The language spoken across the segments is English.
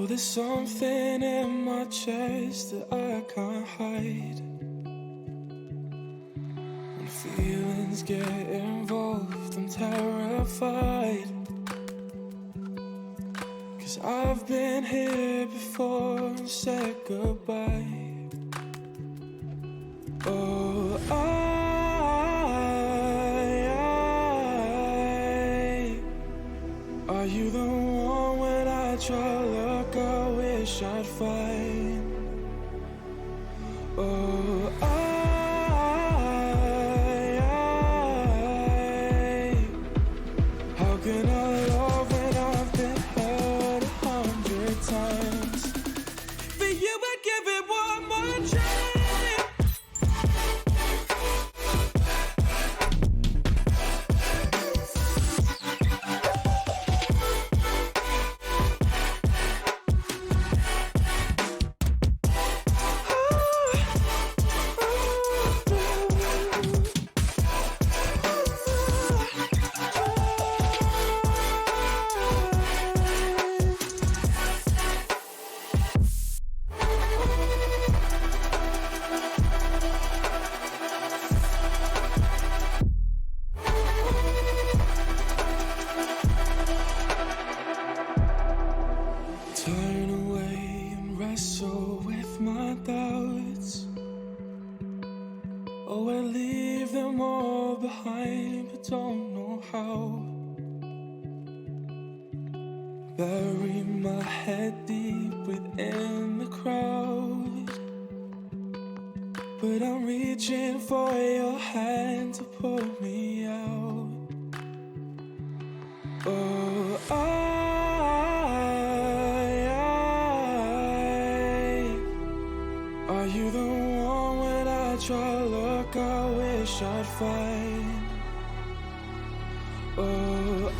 There's something in my chest that I can't hide. When feelings get involved, I'm terrified. 'Cause I've been here before and said goodbye. Oh, are you the one when I try to look, I wish I'd find? Oh, how can I love when I've been hurt 100 times? For you I give it one more try. Turn away and wrestle with my doubts. Oh, I leave them all behind, but don't know how. Bury my head deep within the crowd, but I'm reaching for your hand to pull me out. Oh, are you the one when I try to look, I wish I'd find? Oh,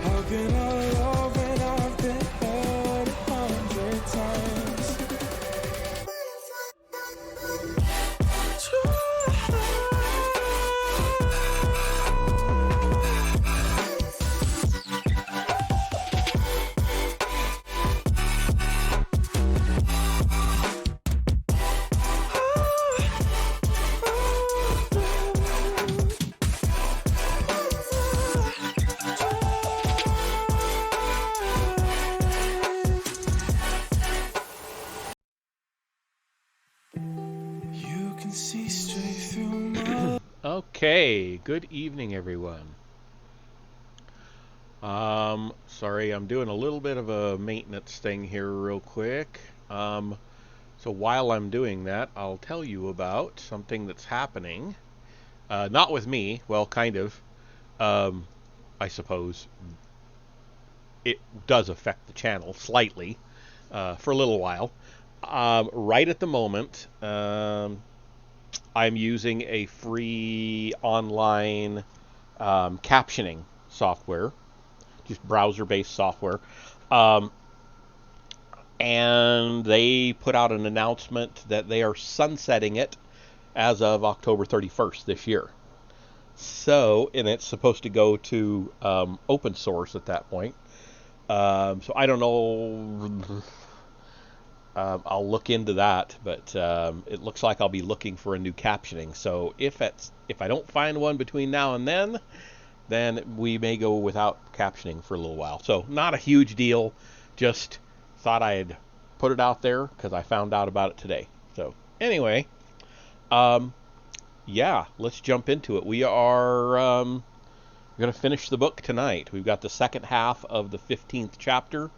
how can I love when I've been hurt 100 times? You can see straight through my... Okay, good evening, everyone. Sorry, I'm doing a little bit of a maintenance thing here real quick. So while I'm doing that, I'll tell you about something that's happening. Not with me, well, kind of. I suppose it does affect the channel slightly for a little while. Right at the moment, I'm using a free online captioning software, just browser-based software. And they put out an announcement that they are sunsetting it as of October 31st this year. So, and it's supposed to go to open source at that point. So I don't know. I'll look into that, but it looks like I'll be looking for a new captioning. So if I don't find one between now and then we may go without captioning for a little while. So not a huge deal, just thought I'd put it out there because I found out about it today. So anyway, yeah, let's jump into it. We are going to finish the book tonight. We've got the second half of the 15th chapter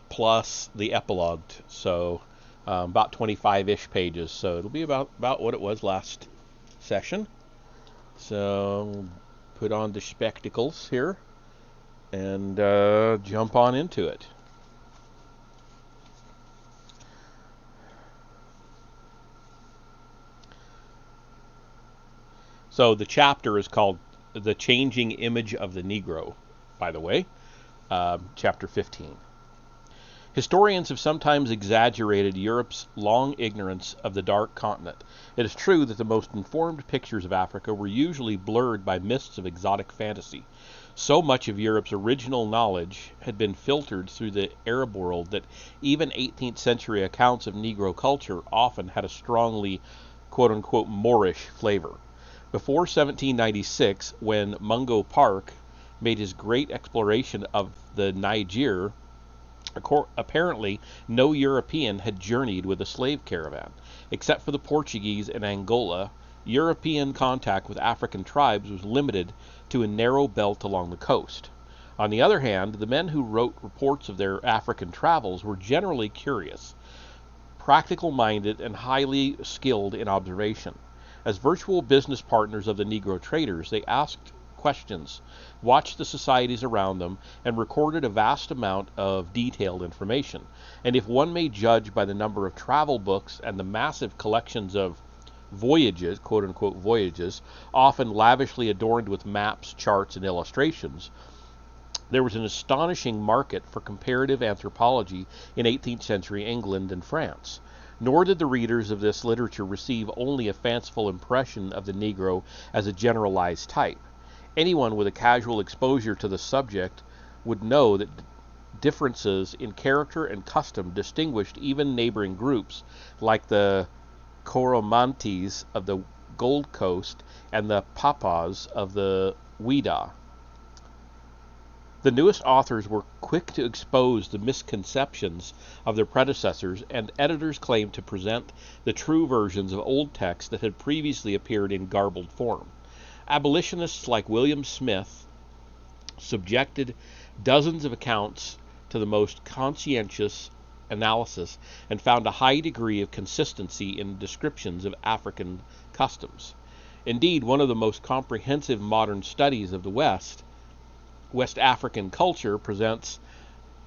plus the epilogue. So about 25-ish pages. So it'll be about what it was last session. So put on the spectacles here and jump on into it. So the chapter is called The Changing Image of the Negro, by the way, chapter 15. Historians have sometimes exaggerated Europe's long ignorance of the Dark Continent. It is true that the most informed pictures of Africa were usually blurred by mists of exotic fantasy. So much of Europe's original knowledge had been filtered through the Arab world that even 18th century accounts of Negro culture often had a strongly quote-unquote Moorish flavor. Before 1796, when Mungo Park made his great exploration of the Niger, apparently no European had journeyed with a slave caravan. Except for the Portuguese in Angola, European contact with African tribes was limited to a narrow belt along the coast. On the other hand, the men who wrote reports of their African travels were generally curious, practical-minded, and highly skilled in observation. As virtual business partners of the Negro traders, they asked questions, watched the societies around them, and recorded a vast amount of detailed information. And if one may judge by the number of travel books and the massive collections of voyages, quote-unquote voyages, often lavishly adorned with maps, charts, and illustrations, there was an astonishing market for comparative anthropology in 18th century England and France. Nor did the readers of this literature receive only a fanciful impression of the Negro as a generalized type. Anyone with a casual exposure to the subject would know that differences in character and custom distinguished even neighboring groups like the Coromantes of the Gold Coast and the Papas of the Ouida. The newest authors were quick to expose the misconceptions of their predecessors, and editors claimed to present the true versions of old texts that had previously appeared in garbled form. Abolitionists like William Smith subjected dozens of accounts to the most conscientious analysis and found a high degree of consistency in descriptions of African customs. Indeed, one of the most comprehensive modern studies of the West African culture presents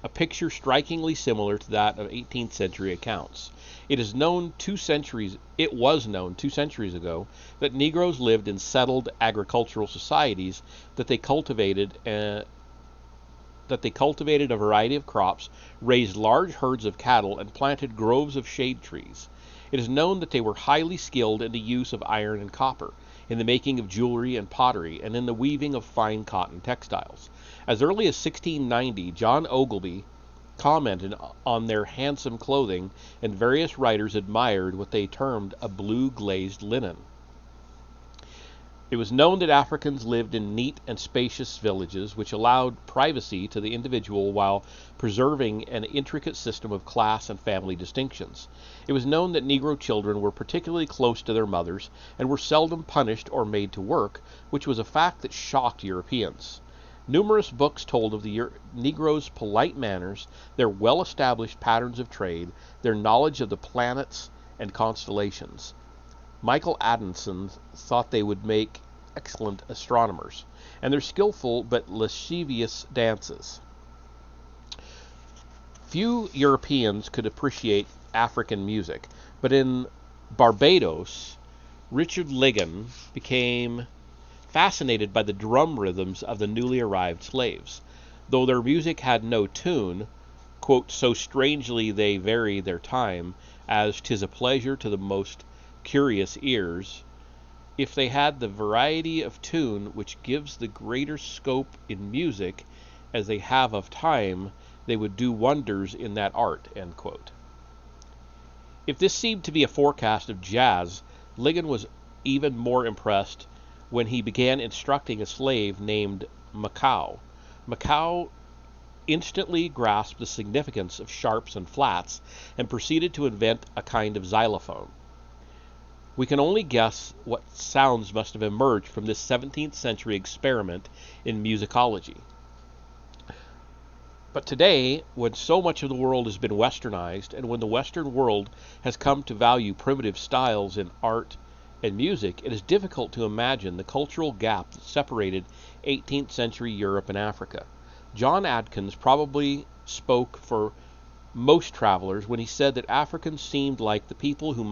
a picture strikingly similar to that of 18th century accounts. It was known 2 centuries ago that Negroes lived in settled agricultural societies, that they cultivated a variety of crops, raised large herds of cattle, and planted groves of shade trees. It is known that they were highly skilled in the use of iron and copper, in the making of jewelry and pottery, and in the weaving of fine cotton textiles. As early as 1690, John Ogilvy commented on their handsome clothing, and various writers admired what they termed a blue glazed linen. It was known that Africans lived in neat and spacious villages, which allowed privacy to the individual while preserving an intricate system of class and family distinctions. It was known that Negro children were particularly close to their mothers and were seldom punished or made to work, which was a fact that shocked Europeans. Numerous books told of the Negroes' polite manners, their well-established patterns of trade, their knowledge of the planets and constellations. Michael Addison thought they would make excellent astronomers, and their skillful but lascivious dances. Few Europeans could appreciate African music, but in Barbados, Richard Ligon became fascinated by the drum rhythms of the newly arrived slaves. Though their music had no tune, quote, so strangely they vary their time, as 'tis a pleasure to the most curious ears, if they had the variety of tune which gives the greater scope in music as they have of time, they would do wonders in that art, end quote. If this seemed to be a forecast of jazz, Ligon was even more impressed when he began instructing a slave named Macau. Macau instantly grasped the significance of sharps and flats and proceeded to invent a kind of xylophone. We can only guess what sounds must have emerged from this 17th century experiment in musicology. But today, when so much of the world has been westernized, and when the Western world has come to value primitive styles in art and music, it is difficult to imagine the cultural gap that separated 18th century Europe and Africa. John Adkins probably spoke for most travelers when he said that Africans seemed like the people who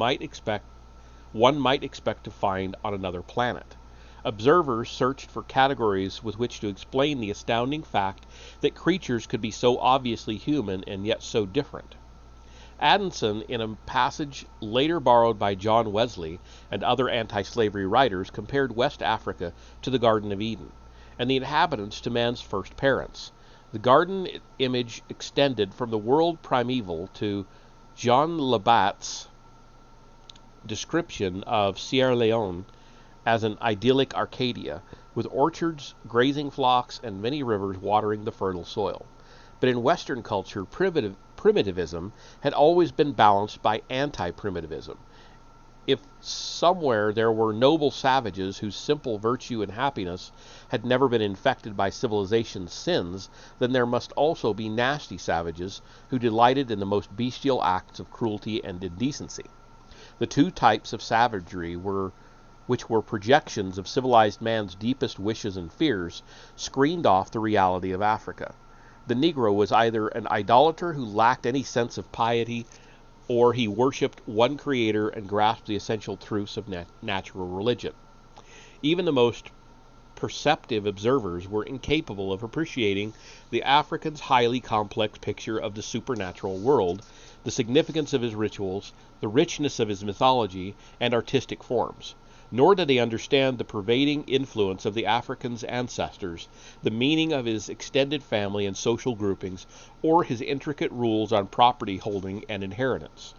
one might expect to find on another planet. Observers searched for categories with which to explain the astounding fact that creatures could be so obviously human and yet so different. Addison, in a passage later borrowed by John Wesley and other anti-slavery writers, compared West Africa to the Garden of Eden. and the inhabitants to man's first parents. The garden image extended from the world primeval to Jean Labat's description of Sierra Leone as an idyllic Arcadia, with orchards, grazing flocks, and many rivers watering the fertile soil. But in Western culture, primitivism had always been balanced by anti-primitivism. If somewhere there were noble savages whose simple virtue and happiness had never been infected by civilization's sins, then there must also be nasty savages who delighted in the most bestial acts of cruelty and indecency. The two types of savagery which were projections of civilized man's deepest wishes and fears, screened off the reality of Africa. The Negro was either an idolater who lacked any sense of piety, or he worshipped one creator and grasped the essential truths of natural religion. Even the most perceptive observers were incapable of appreciating the African's highly complex picture of the supernatural world, the significance of his rituals, the richness of his mythology and artistic forms. Nor did they understand the pervading influence of the African's ancestors, the meaning of his extended family and social groupings, or his intricate rules on property holding and inheritance.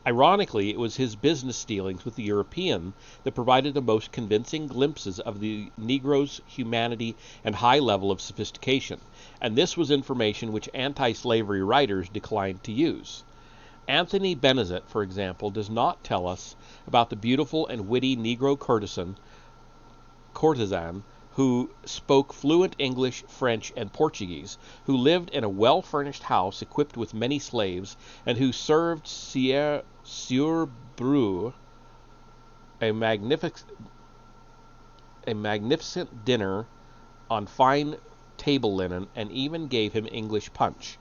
Ironically, it was his business dealings with the European that provided the most convincing glimpses of the Negro's humanity and high level of sophistication, and this was information which anti-slavery writers declined to use. Anthony Benezet, for example, does not tell us about the beautiful and witty Negro courtesan who spoke fluent English, French, and Portuguese, who lived in a well-furnished house equipped with many slaves, and who served Sieur Brou a magnificent dinner on fine table linen, and even gave him English punch.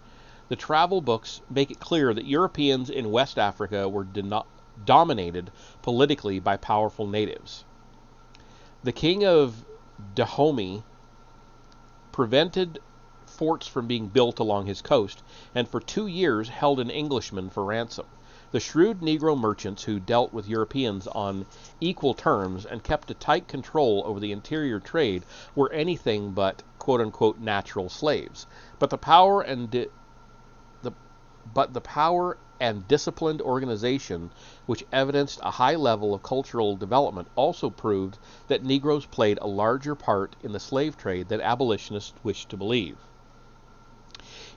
The travel books make it clear that Europeans in West Africa were dominated politically by powerful natives. The king of Dahomey prevented forts from being built along his coast, and for 2 years held an Englishman for ransom. The shrewd Negro merchants who dealt with Europeans on equal terms and kept a tight control over the interior trade were anything but quote-unquote natural slaves. But the power and disciplined organization which evidenced a high level of cultural development also proved that Negroes played a larger part in the slave trade than abolitionists wished to believe.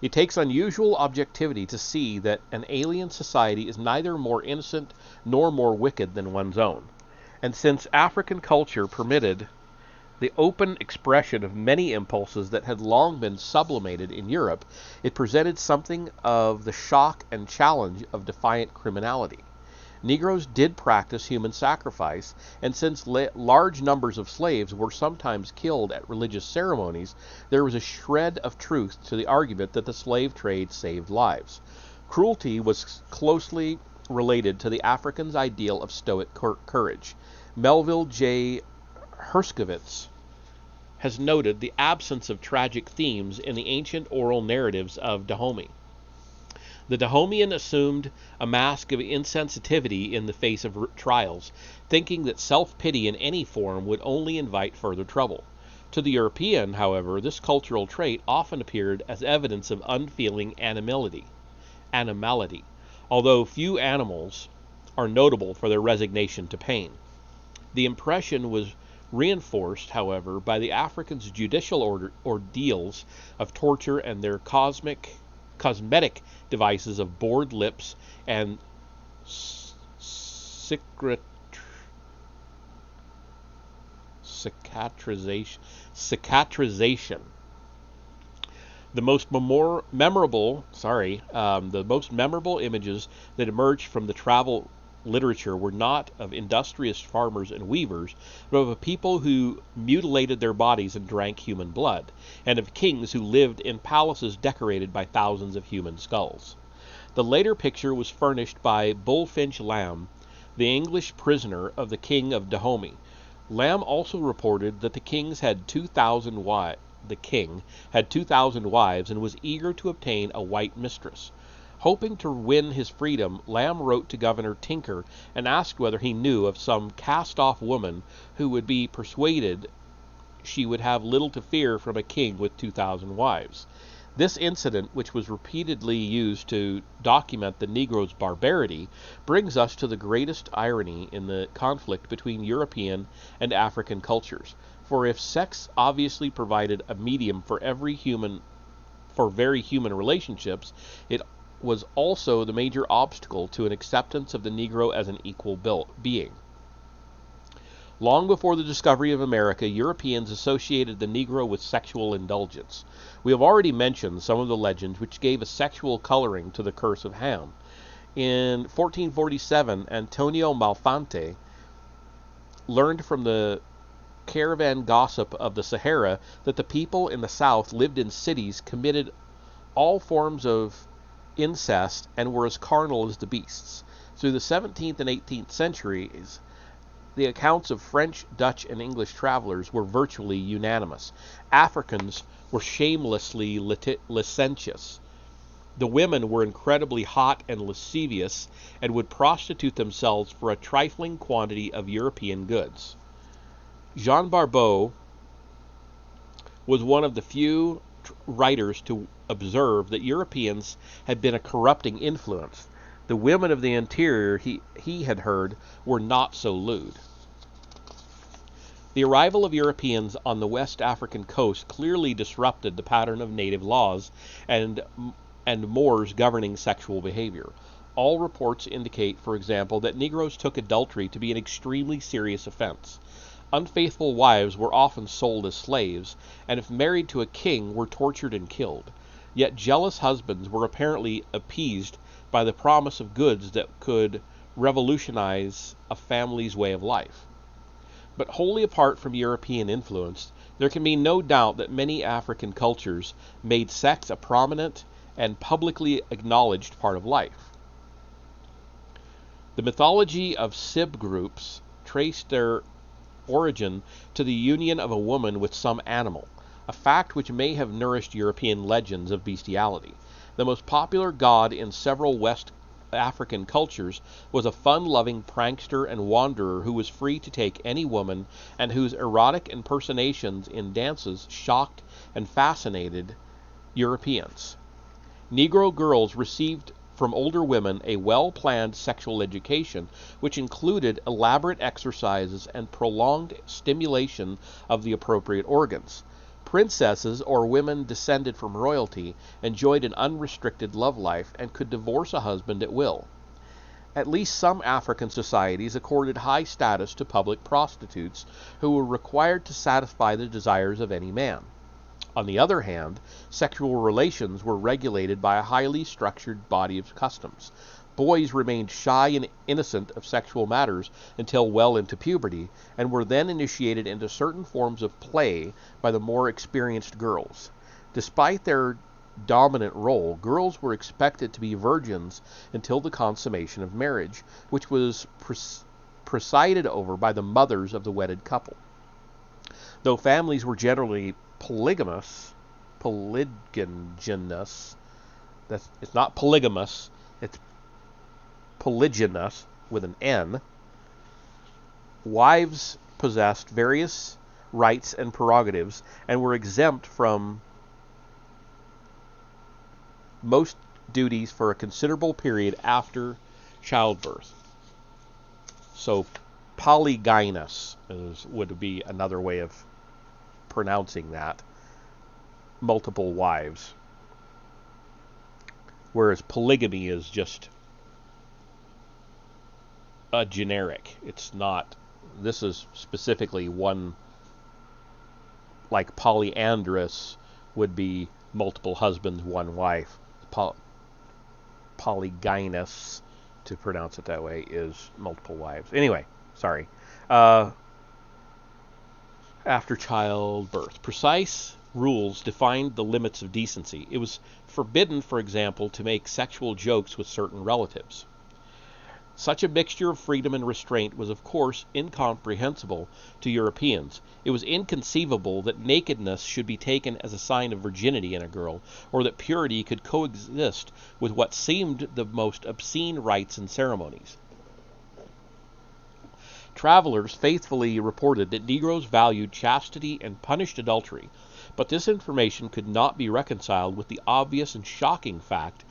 It takes unusual objectivity to see that an alien society is neither more innocent nor more wicked than one's own. And since African culture permitted the open expression of many impulses that had long been sublimated in Europe, it presented something of the shock and challenge of defiant criminality. Negroes did practice human sacrifice, and since large numbers of slaves were sometimes killed at religious ceremonies, there was a shred of truth to the argument that the slave trade saved lives. Cruelty was closely related to the African's ideal of stoic courage. Melville J. Herskovitz has noted the absence of tragic themes in the ancient oral narratives of Dahomey. The Dahomean assumed a mask of insensitivity in the face of trials, thinking that self-pity in any form would only invite further trouble. To the European, however, this cultural trait often appeared as evidence of unfeeling animality, although few animals are notable for their resignation to pain. The impression was reinforced, however, by the Africans' judicial ordeals of torture and their cosmetic devices of bored lips and cicatrization. The most memorable images that emerged from the travel literature were not of industrious farmers and weavers, but of a people who mutilated their bodies and drank human blood, and of kings who lived in palaces decorated by thousands of human skulls. The later picture was furnished by Bullfinch Lamb, the English prisoner of the king of Dahomey. Lamb also reported that the king had 2,000 wives and was eager to obtain a white mistress. Hoping to win his freedom, Lamb wrote to Governor Tinker and asked whether he knew of some cast-off woman who would be persuaded she would have little to fear from a king with 2,000 wives. This incident, which was repeatedly used to document the Negro's barbarity, brings us to the greatest irony in the conflict between European and African cultures. For if sex obviously provided a medium for very human relationships, it was also the major obstacle to an acceptance of the Negro as an equal being. Long before the discovery of America, Europeans associated the Negro with sexual indulgence. We have already mentioned some of the legends which gave a sexual coloring to the curse of Ham. In 1447, Antonio Malfante learned from the caravan gossip of the Sahara that the people in the south lived in cities, committed all forms of incest, and were as carnal as the beasts. Through the 17th and 18th centuries, the accounts of French, Dutch, and English travelers were virtually unanimous. Africans were shamelessly licentious. The women were incredibly hot and lascivious, and would prostitute themselves for a trifling quantity of European goods. Jean Barbeau was one of the few writers to observe that Europeans had been a corrupting influence. The women of the interior, he had heard, were not so lewd. The arrival of Europeans on the West African coast clearly disrupted the pattern of native laws and mores governing sexual behavior. All reports indicate, for example, that Negroes took adultery to be an extremely serious offense. Unfaithful wives were often sold as slaves, and if married to a king, were tortured and killed. Yet jealous husbands were apparently appeased by the promise of goods that could revolutionize a family's way of life. But wholly apart from European influence, there can be no doubt that many African cultures made sex a prominent and publicly acknowledged part of life. The mythology of Sib groups traced their origin to the union of a woman with some animal, a fact which may have nourished European legends of bestiality. The most popular god in several West African cultures was a fun-loving prankster and wanderer who was free to take any woman, and whose erotic impersonations in dances shocked and fascinated Europeans. Negro girls received from older women a well-planned sexual education, which included elaborate exercises and prolonged stimulation of the appropriate organs. Princesses, or women descended from royalty, enjoyed an unrestricted love life and could divorce a husband at will. At least some African societies accorded high status to public prostitutes who were required to satisfy the desires of any man. On the other hand, sexual relations were regulated by a highly structured body of customs. Boys remained shy and innocent of sexual matters until well into puberty, and were then initiated into certain forms of play by the more experienced girls. Despite their dominant role, girls were expected to be virgins until the consummation of marriage, which was presided over by the mothers of the wedded couple. Though families were generally polygynous, it's not polygamous, it's polygynous with an N. Wives possessed various rights and prerogatives and were exempt from most duties for a considerable period after childbirth. So polygynous would be another way of pronouncing that. Multiple wives. Whereas polygamy is just a generic. It's not, this is specifically one, like polyandrous would be multiple husbands, one wife. Polygynous, to pronounce it that way, is multiple wives. Anyway, sorry. After childbirth, precise rules defined the limits of decency. It was forbidden, for example, to make sexual jokes with certain relatives. Such a mixture of freedom and restraint was, of course, incomprehensible to Europeans. It was inconceivable that nakedness should be taken as a sign of virginity in a girl, or that purity could coexist with what seemed the most obscene rites and ceremonies. Travelers faithfully reported that Negroes valued chastity and punished adultery, but this information could not be reconciled with the obvious and shocking fact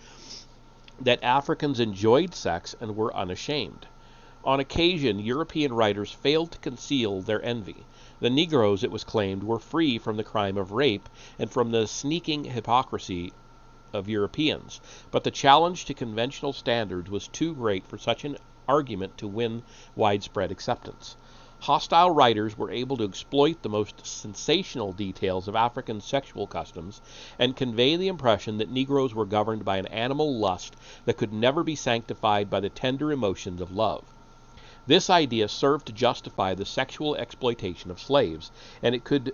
that Africans enjoyed sex and were unashamed. On occasion, European writers failed to conceal their envy. The Negroes, it was claimed, were free from the crime of rape and from the sneaking hypocrisy of Europeans, but the challenge to conventional standards was too great for such an argument to win widespread acceptance. Hostile writers were able to exploit the most sensational details of African sexual customs and convey the impression that Negroes were governed by an animal lust that could never be sanctified by the tender emotions of love. This idea served to justify the sexual exploitation of slaves, and it could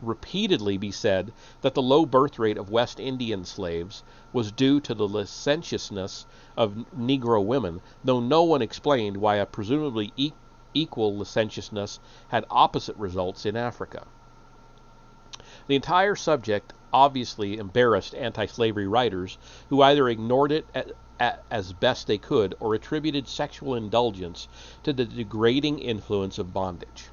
repeatedly be said that the low birth rate of West Indian slaves was due to the licentiousness of Negro women, though no one explained why a presumably equal licentiousness had opposite results in Africa. The entire subject obviously embarrassed anti-slavery writers who either ignored it as best they could or attributed sexual indulgence to the degrading influence of bondage.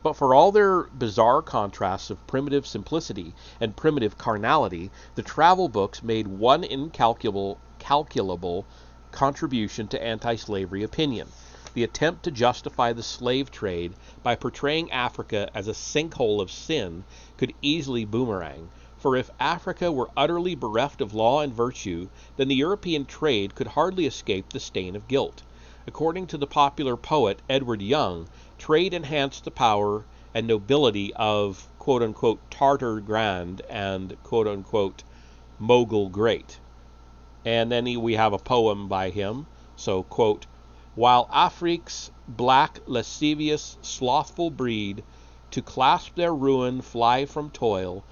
But for all their bizarre contrasts of primitive simplicity and primitive carnality, the travel books made one incalculable contribution to anti-slavery opinion: the attempt to justify the slave trade by portraying Africa as a sinkhole of sin could easily boomerang, for if Africa were utterly bereft of law and virtue, then the European trade could hardly escape the stain of guilt. According to the popular poet Edward Young, trade enhanced the power and nobility of quote-unquote Tartar Grand and quote-unquote Mogul Great. And then we have a poem by him. So, quote, "While Afrique's black, lascivious, slothful breed to clasp their ruin fly from toil,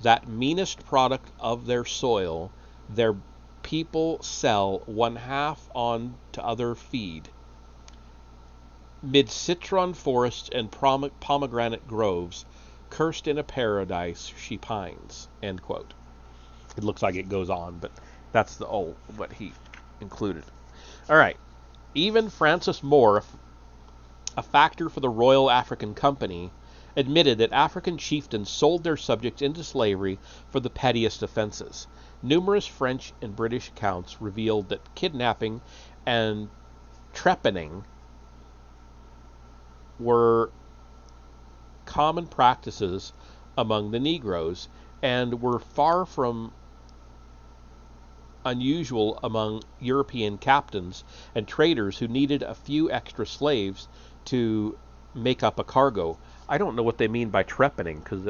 that meanest product of their soil, their people sell one half on to other feed. Mid citron forests and pomegranate groves, cursed in a paradise she pines." End quote. It looks like it goes on, but that's what he included. All right. Even Francis Moore, a factor for the Royal African Company, admitted that African chieftains sold their subjects into slavery for the pettiest offenses. Numerous French and British accounts revealed that kidnapping and trepanning were common practices among the Negroes and were far from unusual among European captains and traders who needed a few extra slaves to make up a cargo. I don't know what they mean by trepanning, because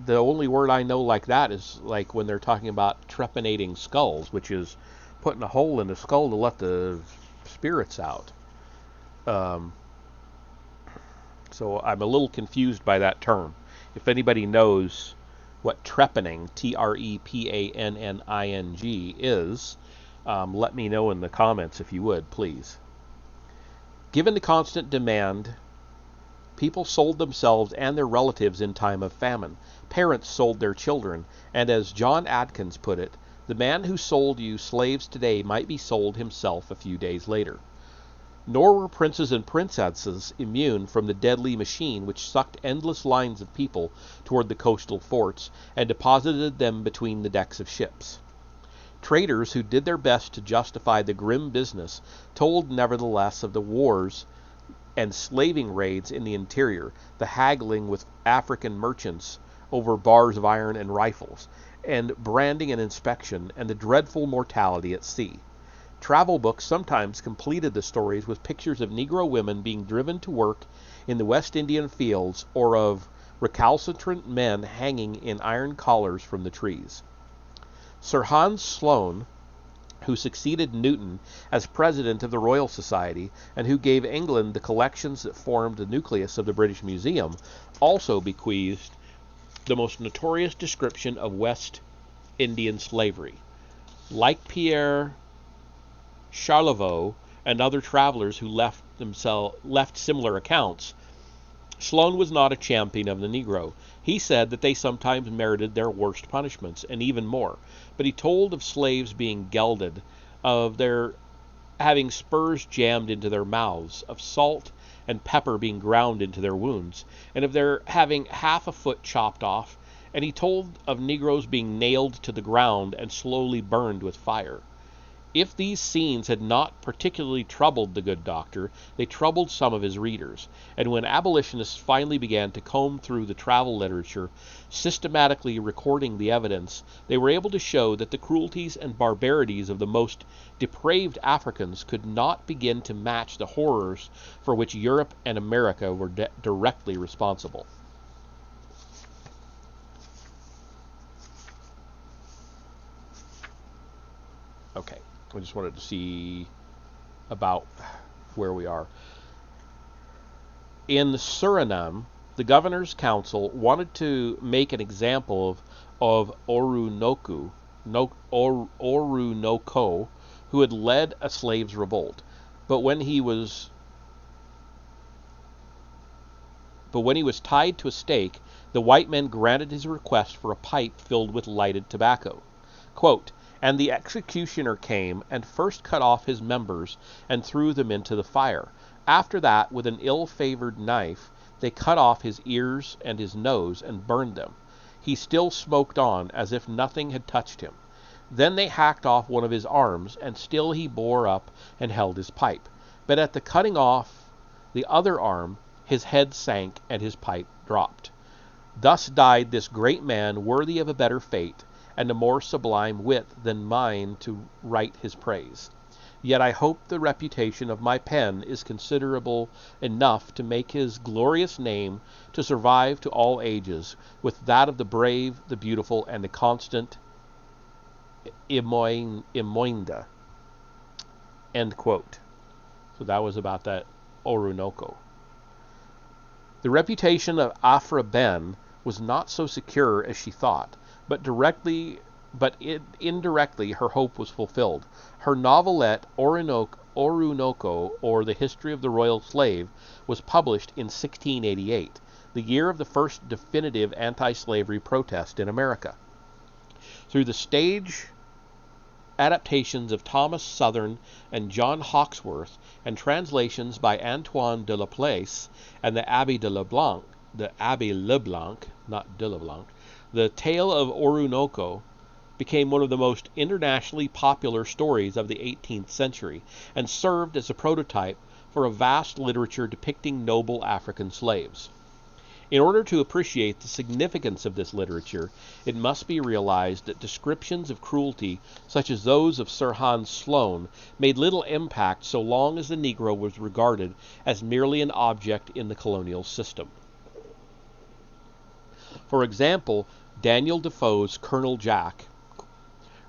the only word I know like that is like when they're talking about trepanating skulls, which is putting a hole in the skull to let the spirits out. So I'm a little confused by that term. If anybody knows what trepanning, Trepanning, is, let me know in the comments if you would, please. Given the constant demand, people sold themselves and their relatives in time of famine. Parents sold their children, and as John Adkins put it, the man who sold you slaves today might be sold himself a few days later. Nor were princes and princesses immune from the deadly machine which sucked endless lines of people toward the coastal forts and deposited them between the decks of ships. Traders who did their best to justify the grim business told nevertheless of the wars and slaving raids in the interior, the haggling with African merchants over bars of iron and rifles, and branding and inspection, and the dreadful mortality at sea. Travel books sometimes completed the stories with pictures of Negro women being driven to work in the West Indian fields, or of recalcitrant men hanging in iron collars from the trees. Sir Hans Sloane, who succeeded Newton as president of the Royal Society, and who gave England the collections that formed the nucleus of the British Museum, also bequeathed the most notorious description of West Indian slavery. Like Pierre Charlevoix and other travelers who left similar accounts, Sloane was not a champion of the Negro. He said that they sometimes merited their worst punishments, and even more. But he told of slaves being gelded, of their having spurs jammed into their mouths, of salt and pepper being ground into their wounds, and of their having half a foot chopped off, and he told of negroes being nailed to the ground and slowly burned with fire. If these scenes had not particularly troubled the good doctor, they troubled some of his readers, and when abolitionists finally began to comb through the travel literature, systematically recording the evidence, they were able to show that the cruelties and barbarities of the most depraved Africans could not begin to match the horrors for which Europe and America were directly responsible. Okay. I just wanted to see about where we are. In Suriname, the governor's council wanted to make an example of Orunoko, who had led a slaves' revolt. But when he was tied to a stake, the white men granted his request for a pipe filled with lighted tobacco. Quote, "And the executioner came, and first cut off his members, and threw them into the fire. After that, with an ill-favored knife, they cut off his ears and his nose, and burned them. He still smoked on, as if nothing had touched him. Then they hacked off one of his arms, and still he bore up and held his pipe. But at the cutting off the other arm, his head sank, and his pipe dropped. Thus died this great man, worthy of a better fate, and a more sublime wit than mine to write his praise. Yet I hope the reputation of my pen is considerable enough to make his glorious name to survive to all ages, with that of the brave, the beautiful, and the constant Imoinda." End quote. So that was about that Orunoko. The reputation of Afra Ben was not so secure as she thought, but indirectly her hope was fulfilled. Her novelette Orunoko, or The History of the Royal Slave, was published in 1688, the year of the first definitive anti-slavery protest in America. Through the stage adaptations of Thomas Southern and John Hawksworth, and translations by Antoine de Laplace and the Abbé Leblanc, not de Leblanc, the tale of Orunoko became one of the most internationally popular stories of the 18th century, and served as a prototype for a vast literature depicting noble African slaves. In order to appreciate the significance of this literature, it must be realized that descriptions of cruelty, such as those of Sir Hans Sloane, made little impact so long as the Negro was regarded as merely an object in the colonial system. For example, Daniel Defoe's Colonel Jack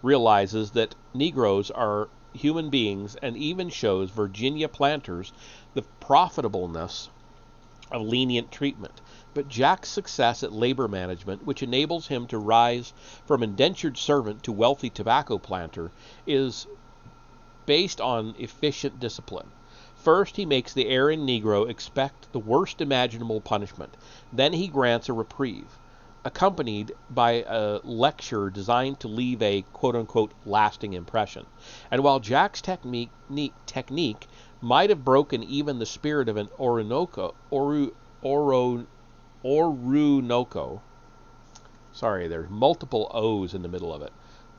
realizes that Negroes are human beings, and even shows Virginia planters the profitableness of lenient treatment. But Jack's success at labor management, which enables him to rise from indentured servant to wealthy tobacco planter, is based on efficient discipline. First, he makes the erring Negro expect the worst imaginable punishment. Then he grants a reprieve, accompanied by a lecture designed to leave a quote-unquote lasting impression. And while Jack's technique might have broken even the spirit of an Orunoko, sorry, there's multiple O's in the middle of it,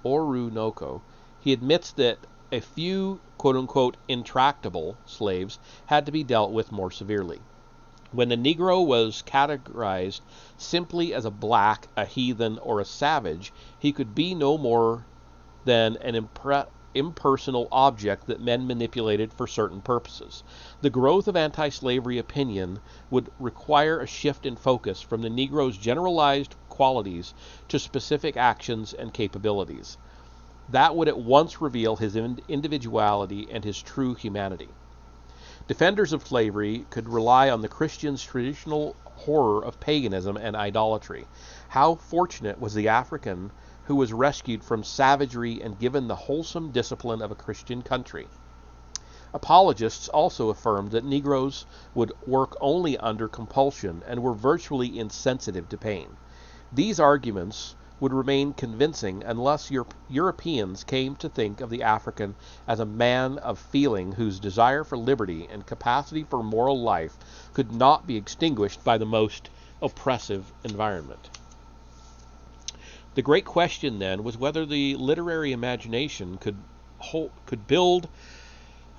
Orunoko, he admits that a few quote-unquote intractable slaves had to be dealt with more severely. When the Negro was categorized simply as a black, a heathen, or a savage, he could be no more than an impersonal object that men manipulated for certain purposes. The growth of anti-slavery opinion would require a shift in focus from the Negro's generalized qualities to specific actions and capabilities. That would at once reveal his individuality and his true humanity. Defenders of slavery could rely on the Christian's traditional horror of paganism and idolatry. How fortunate was the African who was rescued from savagery and given the wholesome discipline of a Christian country. Apologists also affirmed that Negroes would work only under compulsion and were virtually insensitive to pain. These arguments would remain convincing unless Europeans came to think of the African as a man of feeling whose desire for liberty and capacity for moral life could not be extinguished by the most oppressive environment. The great question then was whether the literary imagination could build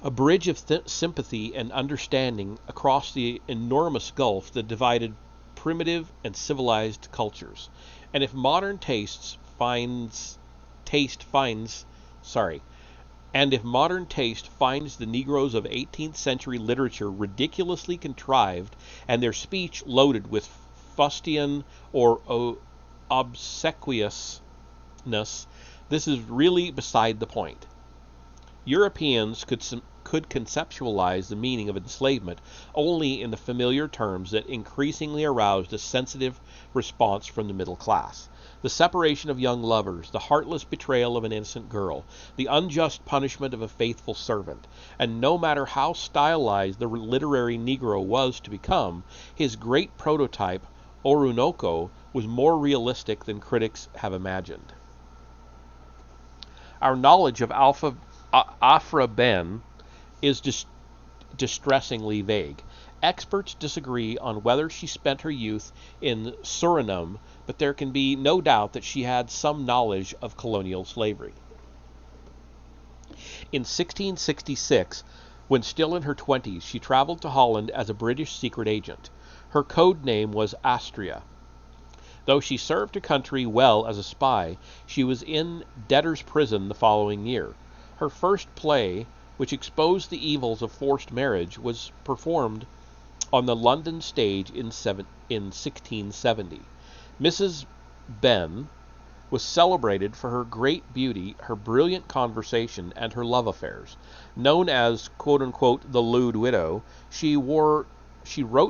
a bridge of sympathy and understanding across the enormous gulf that divided primitive and civilized cultures. And if modern taste finds the Negroes of 18th century literature ridiculously contrived and their speech loaded with fustian or obsequiousness, this is really beside the point. Europeans could conceptualize the meaning of enslavement only in the familiar terms that increasingly aroused a sensitive response from the middle class. The separation of young lovers, the heartless betrayal of an innocent girl, the unjust punishment of a faithful servant, and no matter how stylized the literary Negro was to become, his great prototype, Orinoco, was more realistic than critics have imagined. Our knowledge of Afra Ben is distressingly vague. Experts disagree on whether she spent her youth in Suriname, but there can be no doubt that she had some knowledge of colonial slavery. In 1666, when still in her 20s, she traveled to Holland as a British secret agent. Her code name was Astria. Though she served her country well as a spy, she was in debtor's prison the following year. Her first play, which exposed the evils of forced marriage, was performed on the London stage in 1670. Mrs. Ben was celebrated for her great beauty, her brilliant conversation, and her love affairs. Known as, quote-unquote, the lewd widow, she wrote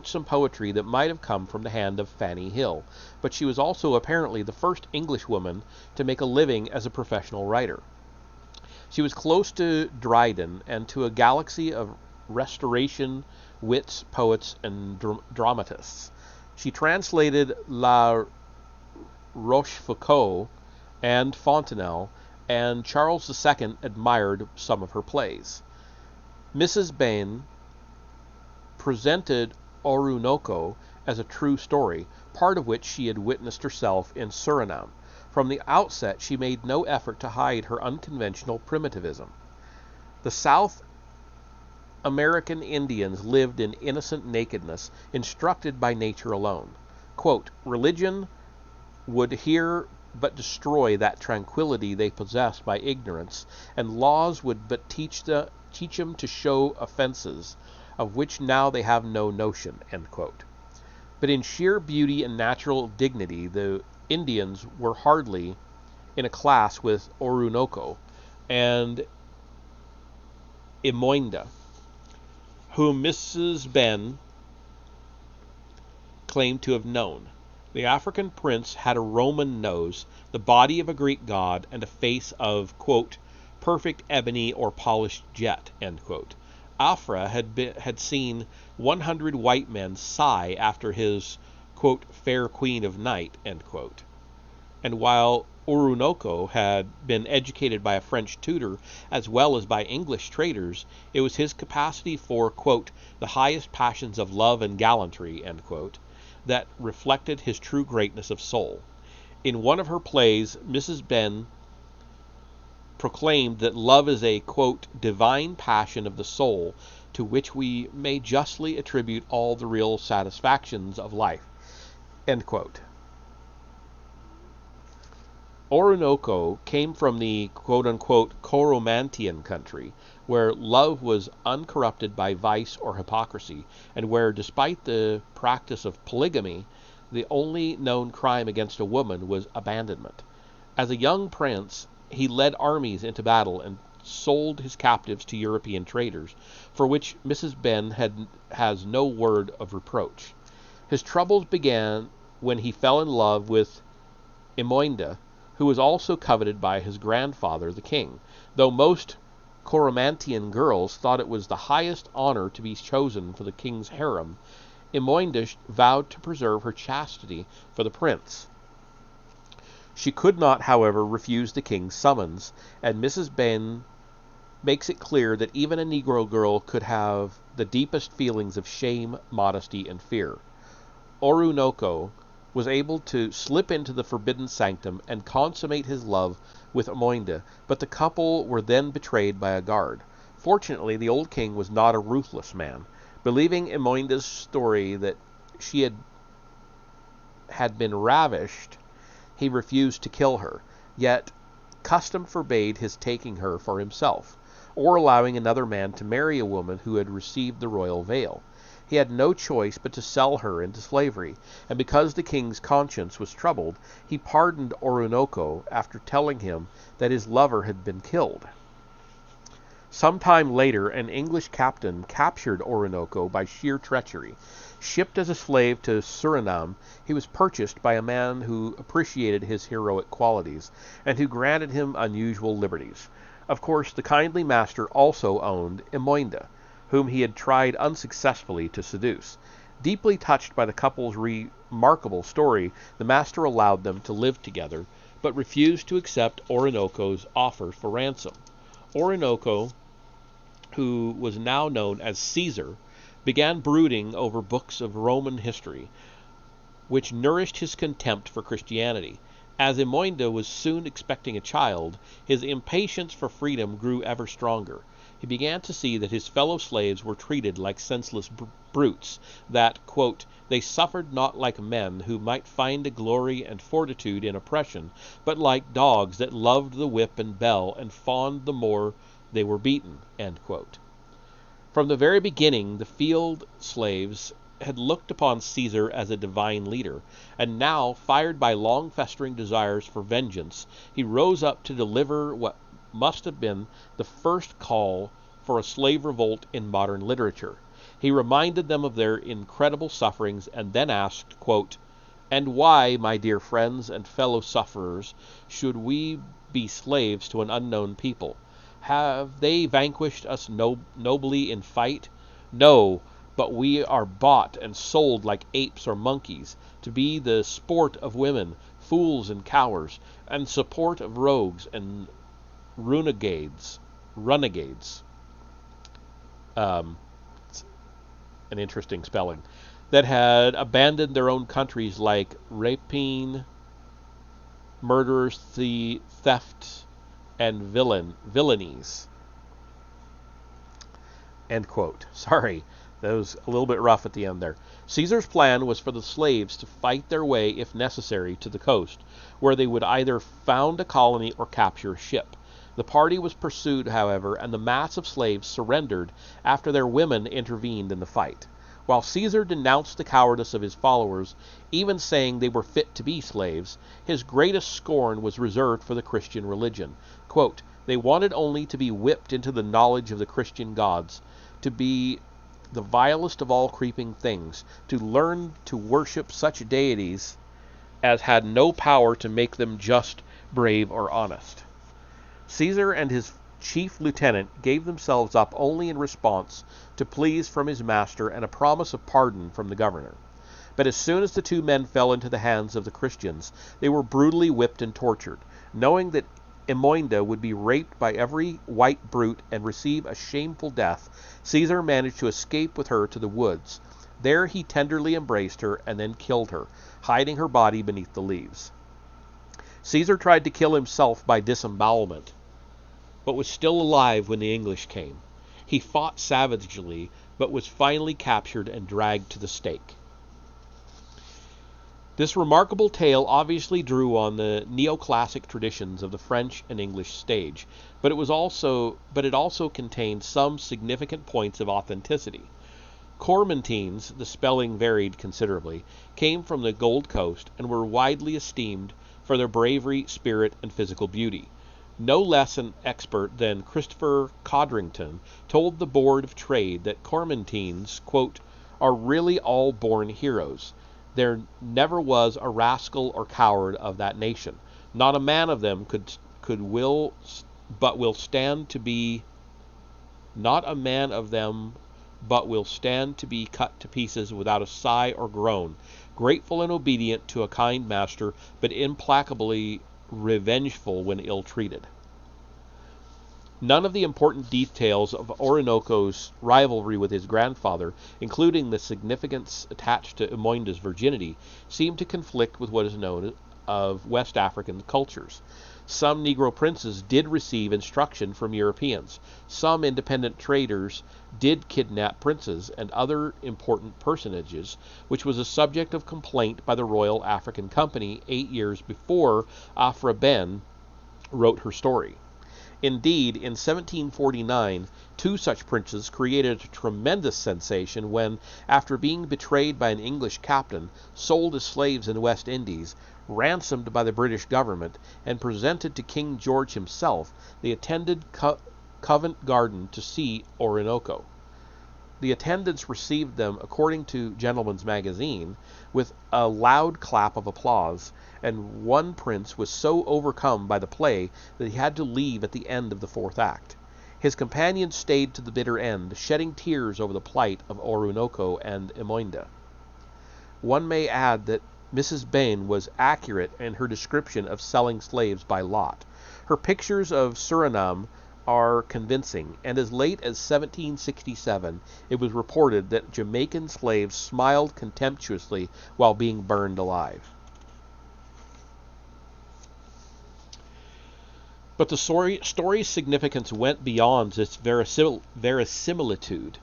some poetry that might have come from the hand of Fanny Hill, but she was also apparently the first Englishwoman to make a living as a professional writer. She was close to Dryden and to a galaxy of Restoration wits, poets, and dramatists. She translated La Rochefoucauld and Fontenelle, and Charles II admired some of her plays. Mrs. Bain presented Orinoco as a true story, part of which she had witnessed herself in Suriname. From the outset, she made no effort to hide her unconventional primitivism. The South American Indians lived in innocent nakedness, instructed by nature alone. Quote, religion would here but destroy that tranquility they possessed by ignorance, and laws would but teach them to show offenses, of which now they have no notion, end quote. But in sheer beauty and natural dignity, the Indians were hardly in a class with Orinoco and Imoinda, whom Mrs. Ben claimed to have known. The African prince had a Roman nose, the body of a Greek god, and a face of, quote, perfect ebony or polished jet, end quote. Afra had seen 100 white men sigh after his, quote, fair queen of night, end quote. And while Orinoco had been educated by a French tutor as well as by English traders, it was his capacity for, quote, the highest passions of love and gallantry, end quote, that reflected his true greatness of soul. In one of her plays, Mrs. Ben proclaimed that love is a, quote, divine passion of the soul to which we may justly attribute all the real satisfactions of life, end quote. Orinoco came from the quote-unquote Coromantian country, where love was uncorrupted by vice or hypocrisy, and where, despite the practice of polygamy, the only known crime against a woman was abandonment. As a young prince, he led armies into battle and sold his captives to European traders, for which Mrs. Ben has no word of reproach. His troubles began when he fell in love with Imoinda, who was also coveted by his grandfather, the king. Though most Coromantian girls thought it was the highest honor to be chosen for the king's harem, Imoinda vowed to preserve her chastity for the prince. She could not, however, refuse the king's summons, and Mrs. Ben makes it clear that even a Negro girl could have the deepest feelings of shame, modesty, and fear. Orunoko was able to slip into the forbidden sanctum and consummate his love with Amoinda, but the couple were then betrayed by a guard. Fortunately, the old king was not a ruthless man. Believing Amoinda's story that she had been ravished, he refused to kill her. Yet custom forbade his taking her for himself, or allowing another man to marry a woman who had received the royal veil. He had no choice but to sell her into slavery, and because the king's conscience was troubled, he pardoned Orunoko after telling him that his lover had been killed. Some time later, an English captain captured Orunoko by sheer treachery. Shipped as a slave to Suriname, he was purchased by a man who appreciated his heroic qualities, and who granted him unusual liberties. Of course, the kindly master also owned Amoinda, whom he had tried unsuccessfully to seduce. Deeply touched by the couple's remarkable story, the master allowed them to live together, but refused to accept Orunoko's offer for ransom. Orunoko, who was now known as Caesar, began brooding over books of Roman history, which nourished his contempt for Christianity. As Amoinda was soon expecting a child, his impatience for freedom grew ever stronger. He began to see that his fellow slaves were treated like senseless brutes, that, quote, they suffered not like men who might find a glory and fortitude in oppression, but like dogs that loved the whip and bell, and fawned the more they were beaten, end quote. From the very beginning, the field slaves had looked upon Caesar as a divine leader, and now, fired by long-festering desires for vengeance, he rose up to deliver what must have been the first call for a slave revolt in modern literature. He reminded them of their incredible sufferings, and then asked, quote, "And why, my dear friends and fellow sufferers, should we be slaves to an unknown people? Have they vanquished us nobly in fight? No, but we are bought and sold like apes or monkeys, to be the sport of women, fools and cowards, and support of rogues and renegades. An interesting spelling. That had abandoned their own countries like rapine, murderers, theft, and villainies." End quote. Sorry, that was a little bit rough at the end there. Caesar's plan was for the slaves to fight their way, if necessary, to the coast, where they would either found a colony or capture a ship. The party was pursued, however, and the mass of slaves surrendered after their women intervened in the fight. While Caesar denounced the cowardice of his followers, even saying they were fit to be slaves, his greatest scorn was reserved for the Christian religion. Quote, "They wanted only to be whipped into the knowledge of the Christian gods, to be the vilest of all creeping things, to learn to worship such deities as had no power to make them just, brave, or honest." Caesar and his chief lieutenant gave themselves up only in response to pleas from his master and a promise of pardon from the governor. But as soon as the two men fell into the hands of the Christians, they were brutally whipped and tortured. Knowing that Amoinda would be raped by every white brute and receive a shameful death, Caesar managed to escape with her to the woods. There he tenderly embraced her and then killed her, hiding her body beneath the leaves. Caesar tried to kill himself by disembowelment, but was still alive when the English came. He fought savagely, but was finally captured and dragged to the stake. This remarkable tale obviously drew on the neoclassic traditions of the French and English stage, but it also contained some significant points of authenticity. Cormontines, the spelling varied considerably, came from the Gold Coast and were widely esteemed for their bravery, spirit, and physical beauty. No less an expert than Christopher Codrington told the Board of Trade that Cormontines, quote, "are really all born heroes. There never was a rascal or coward of that nation. Not a man of them will stand to be cut to pieces without a sigh or groan. grateful and obedient to a kind master, but implacably revengeful when ill-treated. None of the important details of Orinoco's rivalry with his grandfather, including the significance attached to Imoinda's virginity, seem to conflict with what is known of West African cultures. Some Negro princes did receive instruction from Europeans. Some independent traders did kidnap princes and other important personages, which was a subject of complaint by the Royal African Company 8 years before Afra Ben wrote her story. Indeed, in 1749, 2 such princes created a tremendous sensation when, after being betrayed by an English captain, sold as slaves in the West Indies, ransomed by the British government, and presented to King George himself, they attended Covent Garden to see Orinoco. The attendants received them, according to Gentleman's Magazine, with a loud clap of applause, and one prince was so overcome by the play that he had to leave at the end of the 4th act. His companions stayed to the bitter end, shedding tears over the plight of Orinoco and Imoinda. One may add that Mrs. Bain was accurate in her description of selling slaves by lot. Her pictures of Suriname are convincing, and as late as 1767 it was reported that Jamaican slaves smiled contemptuously while being burned alive. But the story's significance went beyond its verisimilitude.